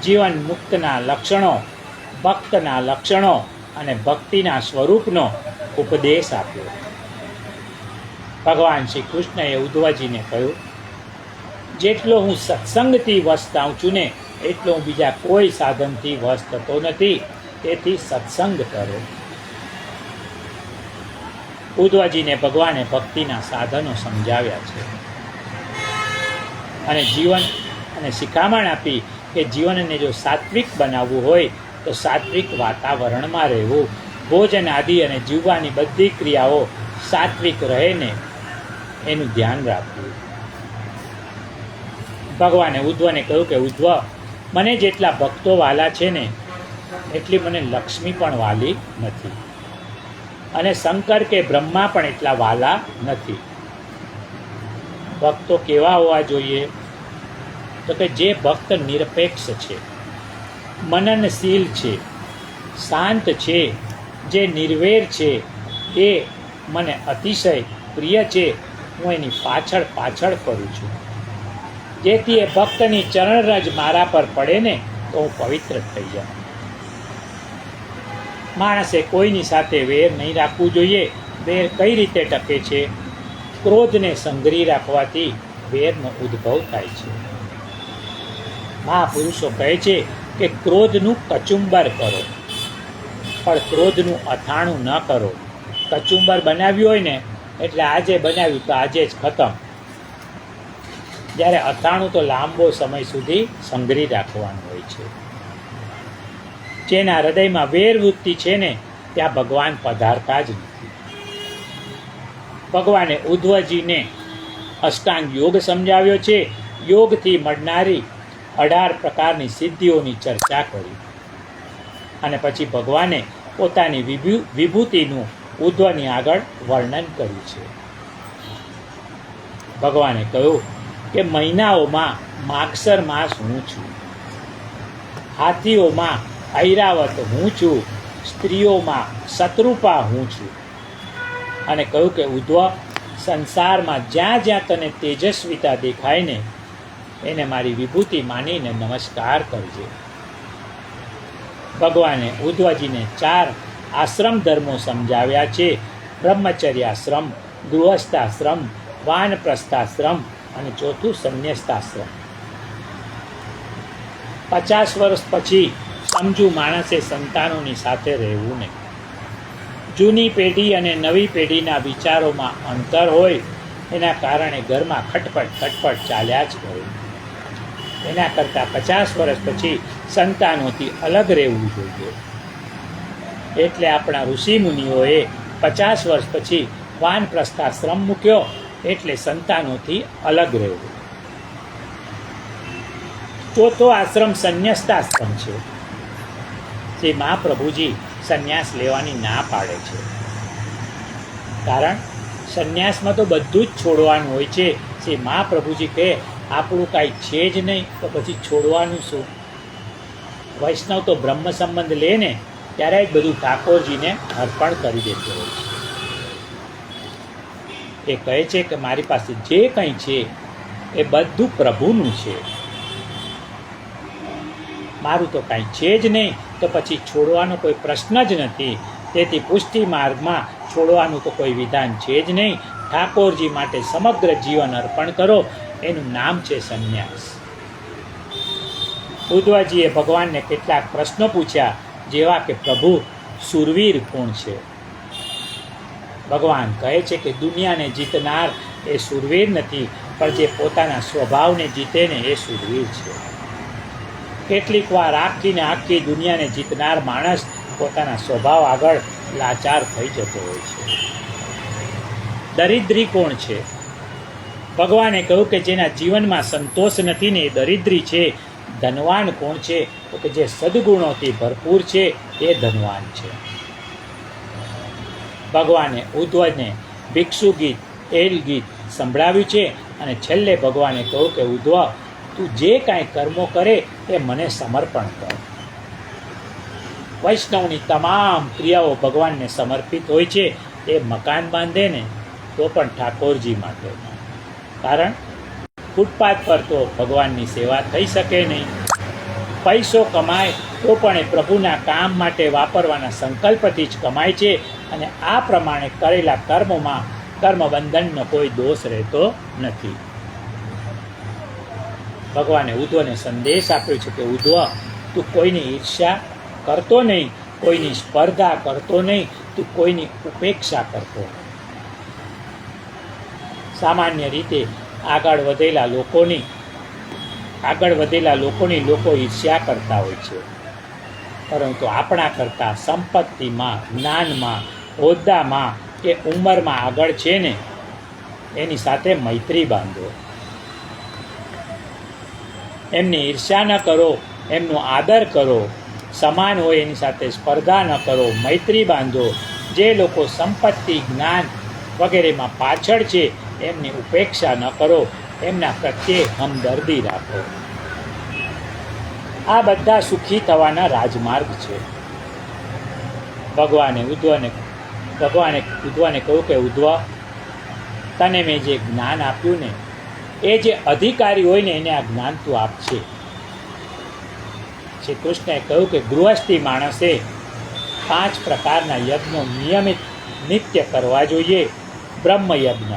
જીવન મુક્તના લક્ષણો, ભક્તના લક્ષણો અને ભક્તિના સ્વરૂપનો ઉપદેશ આપ્યો. ભગવાન શ્રી કૃષ્ણએ ઉદ્ધવજીને કહ્યું, જેટલો હું સત્સંગથી વશ થાઉં છું ને એટલો હું બીજા કોઈ સાધનથી વશ થતો નથી. તેથી સત્સંગ કરો. ઉદ્ધવજીને ભગવાને ભક્તિના સાધનો સમજાવ્યા છે અને શિખામણ આપી કે જીવનને જો સાત્વિક બનાવવું હોય તો સાત્વિક વાતાવરણમાં રહેવું. ભોજન આદિ અને જીવવાની બધી ક્રિયાઓ સાત્વિક રહે ને એનું ધ્યાન રાખવું. ભગવાને ઉદ્ધવને કહ્યું કે ઉદ્ધવ, મને જેટલા ભક્તો વાલા છે ને એટલી મને લક્ષ્મી પણ વાલી નથી, અને શંકર કે બ્રહ્મા પણ એટલા વાલા નથી. ભક્તો કેવા હોવા જોઈએ? તો કે જે ભક્ત નિરપેક્ષ છે, મનનશીલ છે, શાંત છે, જે નિર્વેર છે, એ મને અતિશય પ્રિય છે. હું એની પાછળ કરું છું. જેથી એ ભક્તની ચરણરજ મારા પર પડે ને તો હું પવિત્ર થઈ જાઉં. માણસે કોઈની સાથે વેર નહીં રાખવું જોઈએ. વેર કઈ રીતે ટકે છે? ક્રોધને સંગ્રહી રાખવાથી વેરનો ઉદ્ભવ થાય છે. મહાપુરુષો કહે છે કે ક્રોધનું કચુંબર કરો, પણ ક્રોધનું અથાણું ન કરો. કચુંબર બનાવ્યું હોય ને એટલે આજે બનાવ્યું તો આજે જ ખતમ, જ્યારે અથાણું તો લાંબો સમય સુધી સંગ્રહી રાખવાનું હોય છે. જેના હૃદયમાં વેરવૃત્તિ છે ને ત્યાં ભગવાન પધારતા જ નથી. ભગવાને ઉદ્ધવજીને અષ્ટાંગ યોગ સમજાવ્યો છે. યોગથી મળનારી 18 પ્રકારની સિદ્ધિઓની ચર્ચા કરી અને પછી ભગવાને પોતાની વિભૂતિનું ઉદ્ધવની આગળ વર્ણન કર્યું છે. ભગવાને કહ્યું કે મહિનાઓમાં માગસર માસ હું છું, હાથીઓમાં ઐરાવત હું છું, સ્ત્રીઓમાં શત્રુપા હું છું. અને કહ્યું કે ઉદ્ધવ, સંસારમાં જ્યાં જ્યાં તને તેજસ્વીતા દેખાય ને એને મારી વિભૂતિ માનીને નમસ્કાર કરજે. ભગવાને ઉદ્ધવજીને 4 આશ્રમ ધર્મો સમજાવ્યા છે: બ્રહ્મચર્યાશ્રમ, ગૃહસ્થાશ્રમ, વાનપ્રસ્થાશ્રમ અને ચોથું સંન્યસ્તાશ્રમ. 50 વર્ષ પછી સમજુ માણસે સંતાનોની સાથે રહેવું નહીં. જૂની પેઢી અને નવી પેઢીના વિચારોમાં અંતર હોય એના કારણે ઘરમાં ખટપટ ચાલ્યા જ કરે. એના કરતાં 50 વર્ષ પછી સંતાનોથી અલગ રહેવું જોઈએ. એટલે આપણા ઋષિમુનિઓએ 50 વર્ષ પછી વાનપ્રસ્થાશ્રમ મૂક્યો, એટલે સંતાનોથી અલગ રહેવું. ચોથો આશ્રમ સંન્યસ્તાશ્રમ છે. જે મહાપ્રભુજી સંન્યાસ લેવાની ના પાડે છે, કારણ સંન્યાસમાં તો બધું જ છોડવાનું હોય છે. જે મહાપ્રભુજી કહે આપણું કાંઈ છે જ નહીં તો પછી છોડવાનું શું? વૈષ્ણવ તો બ્રહ્મ સંબંધ લે ને ત્યારે જ બધું ઠાકોરજીને અર્પણ કરી દેતો હોય છે. એ કહે છે કે મારી પાસે જે કંઈ છે એ બધું પ્રભુનું છે, મારું તો કાંઈ છે જ નહીં, તો પછી છોડવાનો કોઈ પ્રશ્ન જ નથી. તેથી પુષ્ટિ માર્ગમાં છોડવાનું તો કોઈ વિધાન છે જ નહીં. ઠાકોરજી માટે સમગ્ર જીવન અર્પણ કરો, એનું નામ છે સંન્યાસ. ઉદ્ધવજીએ ભગવાનને કેટલાક પ્રશ્નો પૂછ્યા, જેવા કે પ્રભુ સુરવીર કોણ છે? ભગવાન કહે છે કે દુનિયાને જીતનાર એ સુરવીર નથી, પણ જે પોતાના સ્વભાવને જીતે ને એ સુરવીર છે. કેટલીક વાર આખી દુનિયાને જીતનાર માણસ પોતાના સ્વભાવ આગળ લાચાર થઈ જતો હોય છે. દરિદ્રી કોણ છે? ભગવાને કહ્યું કે જેના જીવનમાં સંતોષ નથી ને એ દરિદ્રી છે. ધનવાન કોણ છે? તો કે જે સદગુણોથી ભરપૂર છે એ ધનવાન છે. ભગવાને ઉદ્ધવને ભિક્ષુ ગીત, એલ ગીત સંભળાવ્યું છે અને છેલ્લે ભગવાને કહ્યું કે ઉદ્ધવ, તું જે કાંઈ કર્મો કરે એ મને સમર્પણ કર. વૈષ્ણવની તમામ ક્રિયાઓ ભગવાનને સમર્પિત હોય છે. એ મકાન બાંધે ને તો પણ ઠાકોરજી માટે, કારણ ફૂટપાથ પર તો ભગવાનની સેવા થઈ શકે નહીં. પૈસો કમાય તો પણ એ પ્રભુના કામ માટે વાપરવાના સંકલ્પથી જ કમાય છે. અને આ પ્રમાણે કરેલા કર્મોમાં કર્મબંધનનો કોઈ દોષ રહેતો નથી. ભગવાને ઉદ્ધવને સંદેશ આપ્યો છે કે ઉદ્ધવ, તું કોઈની ઈર્ષ્યા કરતો નહીં, કોઈની સ્પર્ધા કરતો નહીં, તું કોઈની ઉપેક્ષા કરતો. સામાન્ય રીતે આગળ વધેલા લોકોની લોકો ઈર્ષ્યા કરતા હોય છે, પરંતુ આપણા કરતાં સંપત્તિમાં, જ્ઞાનમાં, હોદ્દામાં કે ઉંમરમાં આગળ છે ને એની સાથે મૈત્રી બાંધો. એમની ઈર્ષ્યા ન કરો, એમનો આદર કરો. સમાન હોય એની સાથે સ્પર્ધા ન કરો, મૈત્રી બાંધો. જે લોકો સંપત્તિ, જ્ઞાન વગેરેમાં પાછળ છે એમની ઉપેક્ષા ન કરો, એમના પ્રત્યે હમદર્દી રાખો. આ બધા સુખી થવાના રાજમાર્ગ છે. ભગવાને ઉદ્ધવને કહ્યું કે ઉદ્ધવ, તને મેં જે જ્ઞાન આપ્યું ને એ જે અધિકારી હોય ને એને આ જ્ઞાન તું આપશે. શ્રી કૃષ્ણએ કહ્યું કે ગૃહસ્થી માણસે 5 પ્રકારના યજ્ઞો નિયમિત નિત્ય કરવા જોઈએ. બ્રહ્મયજ્ઞ,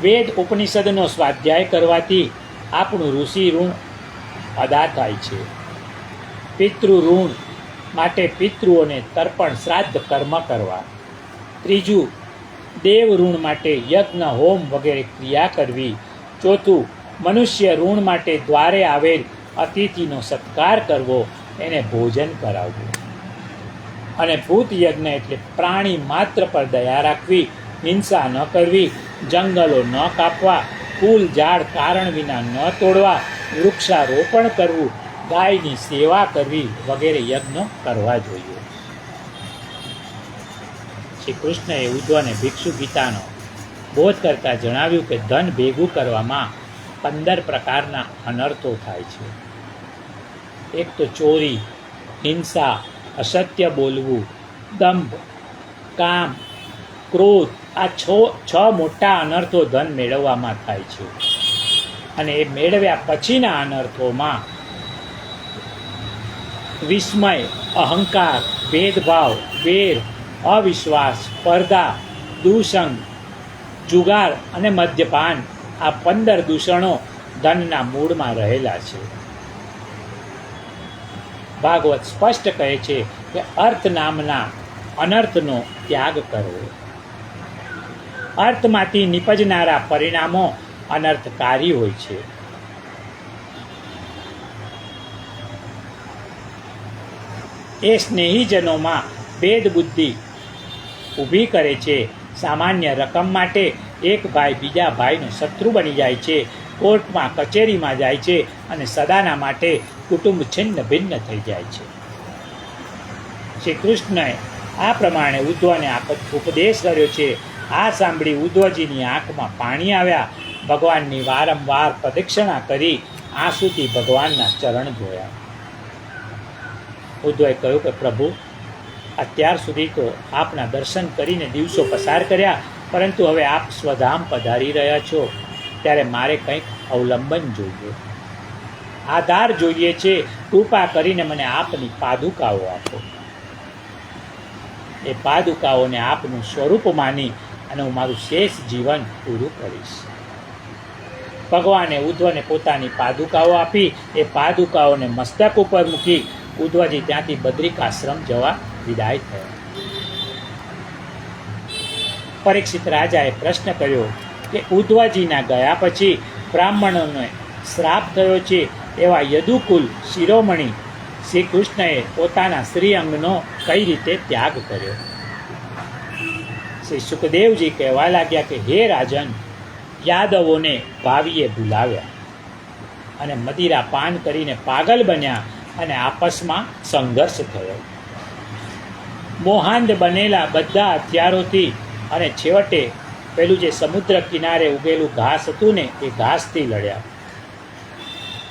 વેદ ઉપનિષદનો સ્વાધ્યાય કરવાથી આપણું ઋષિ ઋણ અદા થાય છે. પિતૃ ઋણ માટે પિતૃઓને તર્પણ શ્રાદ્ધ કર્મ કરવા. ત્રીજું, દેવ ઋણ માટે યજ્ઞ હોમ વગેરે ક્રિયા કરવી. ચોથું, મનુષ્ય ઋણ માટે દ્વારે આવેલ અતિથિનો સત્કાર કરવો, એને ભોજન કરાવવું. અને ભૂત યજ્ઞ એટલે પ્રાણી માત્ર પર દયા રાખવી, હિંસા ન કરવી, જંગલો ન કાપવા, ફૂલ ઝાડ કારણ વિના ન તોડવા, વૃક્ષારોપણ કરવું, ગાયની સેવા કરવી વગેરે યજ્ઞ કરવા જોઈએ. શ્રી કૃષ્ણએ ઉદ્ધવને ભિક્ષુ ગીતાનો બોધ કરતા જણાવ્યું કે ધન ભેગું કરવામાં 15 પ્રકારના અનર્થો થાય છે. એક તો ચોરી, હિંસા, અસત્ય બોલવું, દંભ, કામ, ક્રોધ, આ છ મોટા અનર્થો ધન મેળવવામાં થાય છે. અને એ મેળવ્યા પછીના અનર્થોમાં વિસ્મય, અહંકાર, ભેદભાવ, વેર, અવિશ્વાસ, સ્પર્ધા, દુસંગ, જુગાર અને મદ્યપાન, આ 15 દૂષણો ધનના મૂળમાં રહેલા છે. ભાગવત સ્પષ્ટ કહે છે કે અર્થ નામના અનર્થનો ત્યાગ કરવો. અર્થમાંથી નિપજનારા પરિણામો અનર્થકારી હોય છે. એ સ્નેહીજનોમાં ભેદ બુદ્ધિ ઊભી કરે છે. સામાન્ય રકમ માટે એક ભાઈ બીજા ભાઈનો શત્રુ બની જાય છે, કોર્ટમાં કચેરીમાં જાય છે અને સદાના માટે કુટુંબ છિન્ન ભિન્ન થઈ જાય છે. શ્રી કૃષ્ણએ આ પ્રમાણે ઉદ્ધવને ઉપદેશ કર્યો છે. આ સાંભળી ઉદ્ધવજીની આંખમાં પાણી આવ્યા. ભગવાનની વારંવાર પ્રદક્ષિણા કરી આંસુથી ભગવાનના ચરણ ધોયા. ઉદ્ધવે કહ્યું કે પ્રભુ, અત્યાર સુધી તો આપના દર્શન કરીને દિવસો પસાર કર્યા, પરંતુ હવે આપ સ્વધામ પધારી રહ્યા છો, ત્યારે મારે કંઈક અવલંબન જોઈએ, આધાર જોઈએ છે. કૃપા કરીને મને આપની પાદુકાઓ આપો. એ પાદુકાઓને આપનું સ્વરૂપ માની અને હું મારું શેષ જીવન પૂરું કરીશ. ભગવાને ઉદ્ધવને પોતાની પાદુકાઓ આપી. એ પાદુકાઓને મસ્તક ઉપર મૂકી ઉદ્ધવજી ત્યાંથી બદ્રિકાશ્રમ જવા વિદાય થયા. પરીક્ષિત રાજાએ પ્રશ્ન કર્યો કે ઉદ્ધવજીના ગયા પછી બ્રાહ્મણોને શ્રાપ થયો છે, એવા યદુકુલ શિરોમણી શ્રી કૃષ્ણએ પોતાના શ્રી અંગનો કઈ રીતે ત્યાગ કર્યો? શ્રી સુખદેવજી કહેવા લાગ્યા કે હે રાજન, યાદવોને ભાવીએ ભૂલાવ્યા અને મદિરા પાન કરીને પાગલ બન્યા અને આપસમાં સંઘર્ષ થયો. મોહાંધ બનેલા બધા હથિયારોથી અને છેવટે પેલું જે સમુદ્ર કિનારે ઉગેલું ઘાસ હતું ને, એ ઘાસથી લડ્યા.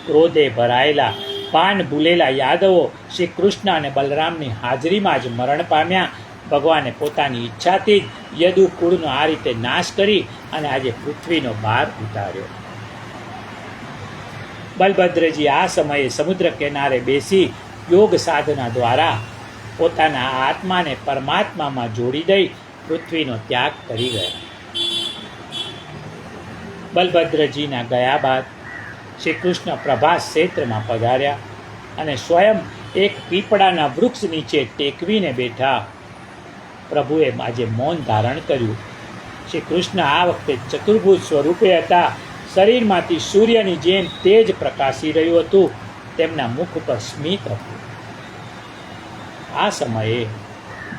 ક્રોધે ભરાયેલા પાન ભૂલેલા યાદવો શ્રી કૃષ્ણ અને બલરામની હાજરીમાં જ મરણ પામ્યા. ભગવાને પોતાની ઈચ્છાથી જ યદુકુળનો આ રીતે નાશ કરી અને આજે પૃથ્વીનો ભાર ઉતાર્યો. બલભદ્રજી આ સમયે સમુદ્ર કિનારે બેસી યોગ સાધના દ્વારા પોતાના આત્માને પરમાત્મામાં જોડી દઈ પૃથ્વીનો ત્યાગ કરી ગયા. બલભદ્રજીના ગયા બાદ શ્રી કૃષ્ણ પ્રભાસ ક્ષેત્રમાં પધાર્યા અને સ્વયં એક પીપળાના વૃક્ષ નીચે ટેકવીને બેઠા. પ્રભુએ આજે મૌન ધારણ કર્યું. શ્રી કૃષ્ણ આ વખતે ચતુર્ભુજ સ્વરૂપે હતા. શરીરમાંથી સૂર્યની જેમ તેજ પ્રકાશી રહ્યું હતું. તેમના મુખ પર સ્મિત હતું. આ સમયે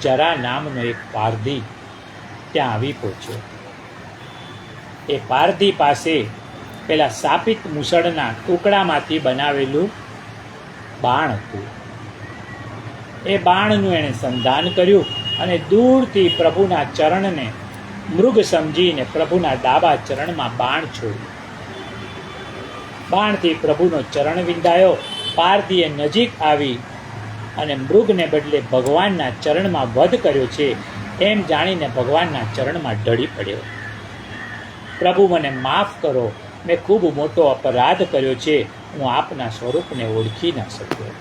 જરા નામનો એક પારધી ત્યાં આવી પહોંચ્યો. એ પારધી પાસે પેલા સાપિત મુસળના ટુકડામાંથી બનાવેલું બાણ હતું. એ બાણનું એણે સંધાન કર્યું અને દૂરથી પ્રભુના ચરણને મૃગ સમજીને પ્રભુના ડાબા ચરણમાં બાણ છોડ્યું. બાણથી પ્રભુનો ચરણ વિંધાયો. પારધીએ નજીક આવી અને મૃગને બદલે ભગવાનના ચરણમાં વધ કર્યો છે એમ જાણીને ભગવાનના ચરણમાં ઢળી પડ્યો. પ્રભુ, મને માફ કરો, મેં ખૂબ મોટો અપરાધ કર્યો છે. હું આપના સ્વરૂપને ઓળખી ન શક્યો.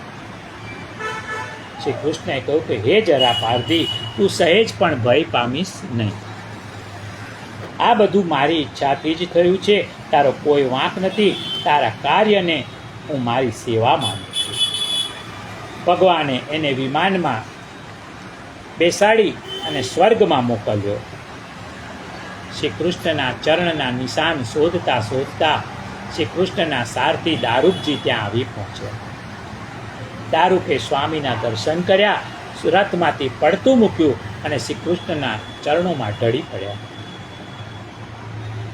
શ્રી કૃષ્ણએ કહ્યું કે હે જરા પારધી, તું સહેજ પણ ભય પામીશ નહીં. આ બધું મારી ઈચ્છાથી જ થયું છે. તારો કોઈ વાંક નથી. તારા કાર્યને હું મારી સેવા માનું છું. ભગવાને એને વિમાનમાં બેસાડી અને સ્વર્ગમાં મોકલ્યો. શ્રી કૃષ્ણના ચરણના નિશાન શોધતા શોધતા શ્રી કૃષ્ણના સારથી દારૂકજી ત્યાં આવી પહોંચ્યા. દારૂકે સ્વામીના દર્શન કર્યા, રથમાંથી પડતું મૂક્યું અને શ્રી કૃષ્ણના ચરણોમાં ઢળી પડ્યા.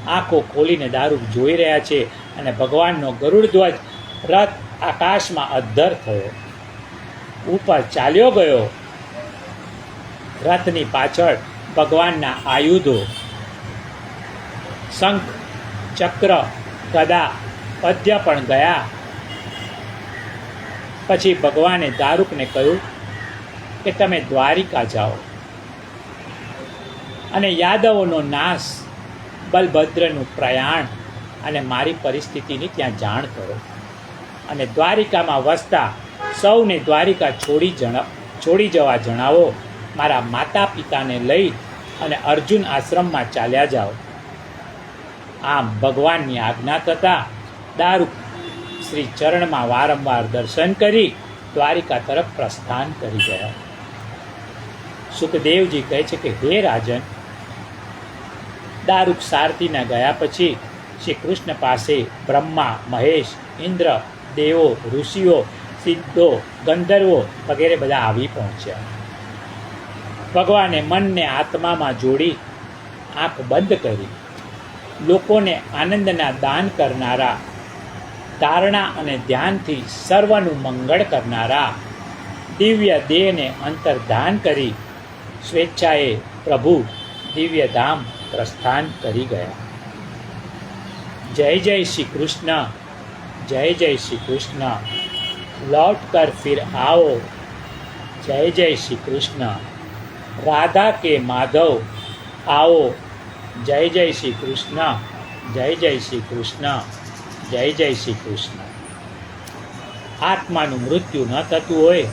આંખો ખોલીને દારૂક જોઈ રહ્યા છે અને ભગવાનનો ગરુડ ધ્વજ રથ આકાશમાં અદ્ધર થયો, ઉપર ચાલ્યો ગયો. રથની પાછળ ભગવાનના આયુધો શંખ, ચક્ર, ગદા, પદ્ય પણ ગયા. પછી ભગવાને દારૂકને કહ્યું કે તમે દ્વારિકા જાઓ અને યાદવોનો નાશ, બલભદ્રનું પ્રયાણ અને મારી પરિસ્થિતિની ત્યાં જાણ કરો અને દ્વારિકામાં વસતા સૌને દ્વારિકા છોડી જવા જણાવો. મારા માતા પિતાને લઈ અને અર્જુન આશ્રમમાં ચાલ્યા જાઓ. આમ ભગવાનની આજ્ઞા થતાં દારૂક શ્રી ચરણમાં વારંવાર દર્શન કરી દ્વારિકા તરફ પ્રસ્થાન કરી ગયા. સુખદેવજી કહે છે કે હે રાજન, દારૂક સારથીના ગયા પછી શ્રી કૃષ્ણ પાસે બ્રહ્મા, મહેશ, ઇન્દ્ર, દેવો, ઋષિઓ, સિદ્ધો, ગંધર્વો વગેરે બધા આવી પહોંચ્યા. ભગવાને મનને આત્મામાં જોડી આંખ બંધ કરી લોકોને આનંદના દાન કરનારા, ધારણા અને ધ્યાનથી સર્વનું મંગળ કરનારા દિવ્ય દેહને અંતર્ધાન કરી સ્વેચ્છાએ પ્રભુ દિવ્યધામ પ્રસ્થાન કરી ગયા. જય જય શ્રી કૃષ્ણ, જય જય શ્રી કૃષ્ણ, લौट कर फिर आओ. જય જય શ્રી કૃષ્ણ, રાધા કે માધવ आओ. જય જય શ્રી કૃષ્ણ, જય જય શ્રી કૃષ્ણ, જય જય શ્રી કૃષ્ણ. આત્માનું મૃત્યુ ન થતું હોય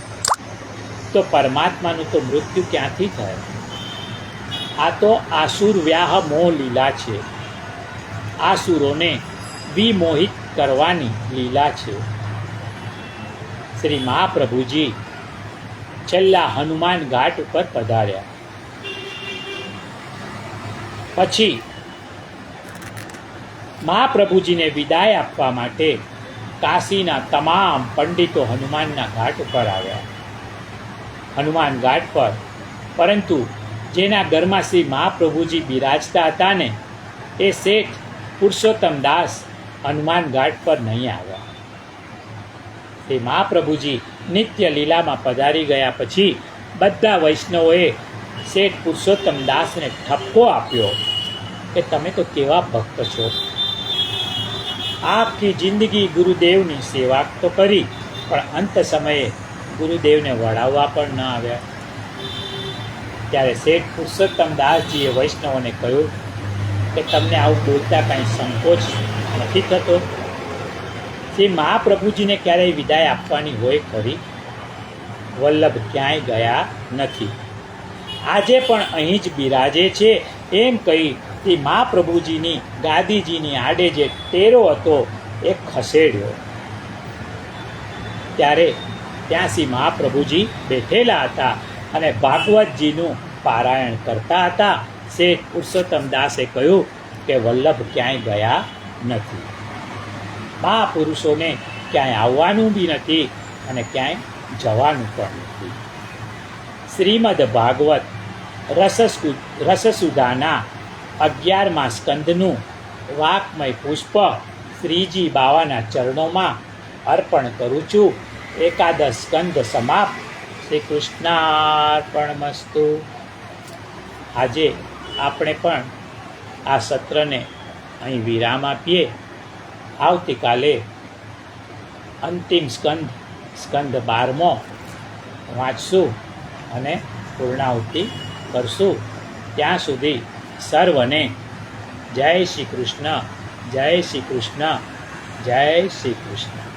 તો પરમાત્માનું તો મૃત્યુ ક્યાંથી થાય? આ તો આસુર વ્યાહ મોહ લીલા છે. આસુરોને વિમોહિત કરવાની લીલા છે. શ્રી મહાપ્રભુજી છેલ્લા હનુમાન ઘાટ ઉપર પધાર્યા. પછી મહાપ્રભુજીને વિદાય આપવા માટે કાશીના તમામ પંડિતો હનુમાનના ઘાટ ઉપર આવ્યા. હનુમાન ઘાટ પર, પરંતુ જેના ઘરમાં શ્રી મહાપ્રભુજી બિરાજતા હતા ને એ શેઠ પુરુષોત્તમ દાસ હનુમાન ઘાટ પર નહીં આવ્યા. તે મહાપ્રભુજી નિત્ય લીલામાં પધારી ગયા પછી બધા વૈષ્ણવોએ શેઠ પુરુષોત્તમ દાસને ઠપકો આપ્યો કે તમે તો કેવા ભક્ત છો, આખી જિંદગી ગુરુદેવની સેવા તો કરી પણ અંત સમયે ગુરુદેવને વળાવવા પણ ન આવ્યા. ત્યારે શેઠ પુરુષોત્તમ દાસજીએ વૈષ્ણવોને કહ્યું કે તમને આવું બોલતા કાંઈ સંકોચ નથી થતો? તે મહાપ્રભુજીને ક્યારેય વિદાય આપવાની હોય ખરી? વલ્લભ ક્યાંય ગયા નથી, આજે પણ અહીં જ બિરાજે છે એમ કહી તે મહાપ્રભુજીની ગાદીજીની આડે જે ટેરો હતો એ ખસેડ્યો. ત્યારે ત્યાં શ્રી મહાપ્રભુજી બેઠેલા હતા અને ભાગવતજીનું પારાયણ કરતા હતા. શેઠ પુરુષોત્તમ દાસે કહ્યું કે વલ્લભ ક્યાંય ગયા નથી. મહાપુરુષોને ક્યાંય આવવાનું બી નથી અને ક્યાંય જવાનું પણ નથી. શ્રીમદ ભાગવત રસસુધાના 11મા સ્કંદનું વાક્મય પુષ્પ શ્રીજી બાવાના ચરણોમાં અર્પણ કરું છું. એકાદશ સ્કંદ સમાપ્ત. શ્રી કૃષ્ણાર્પણમસ્તુ. આજે આપણે પણ આ સત્રને અહીં વિરામ આપીએ. આવતીકાલે અંતિમ સ્કંદ 12મો વાંચશું અને પૂર્ણાહુતિ કરશું. ત્યાં સુધી સર્વને જય શ્રી કૃષ્ણ, જય શ્રી કૃષ્ણ, જય શ્રી કૃષ્ણ.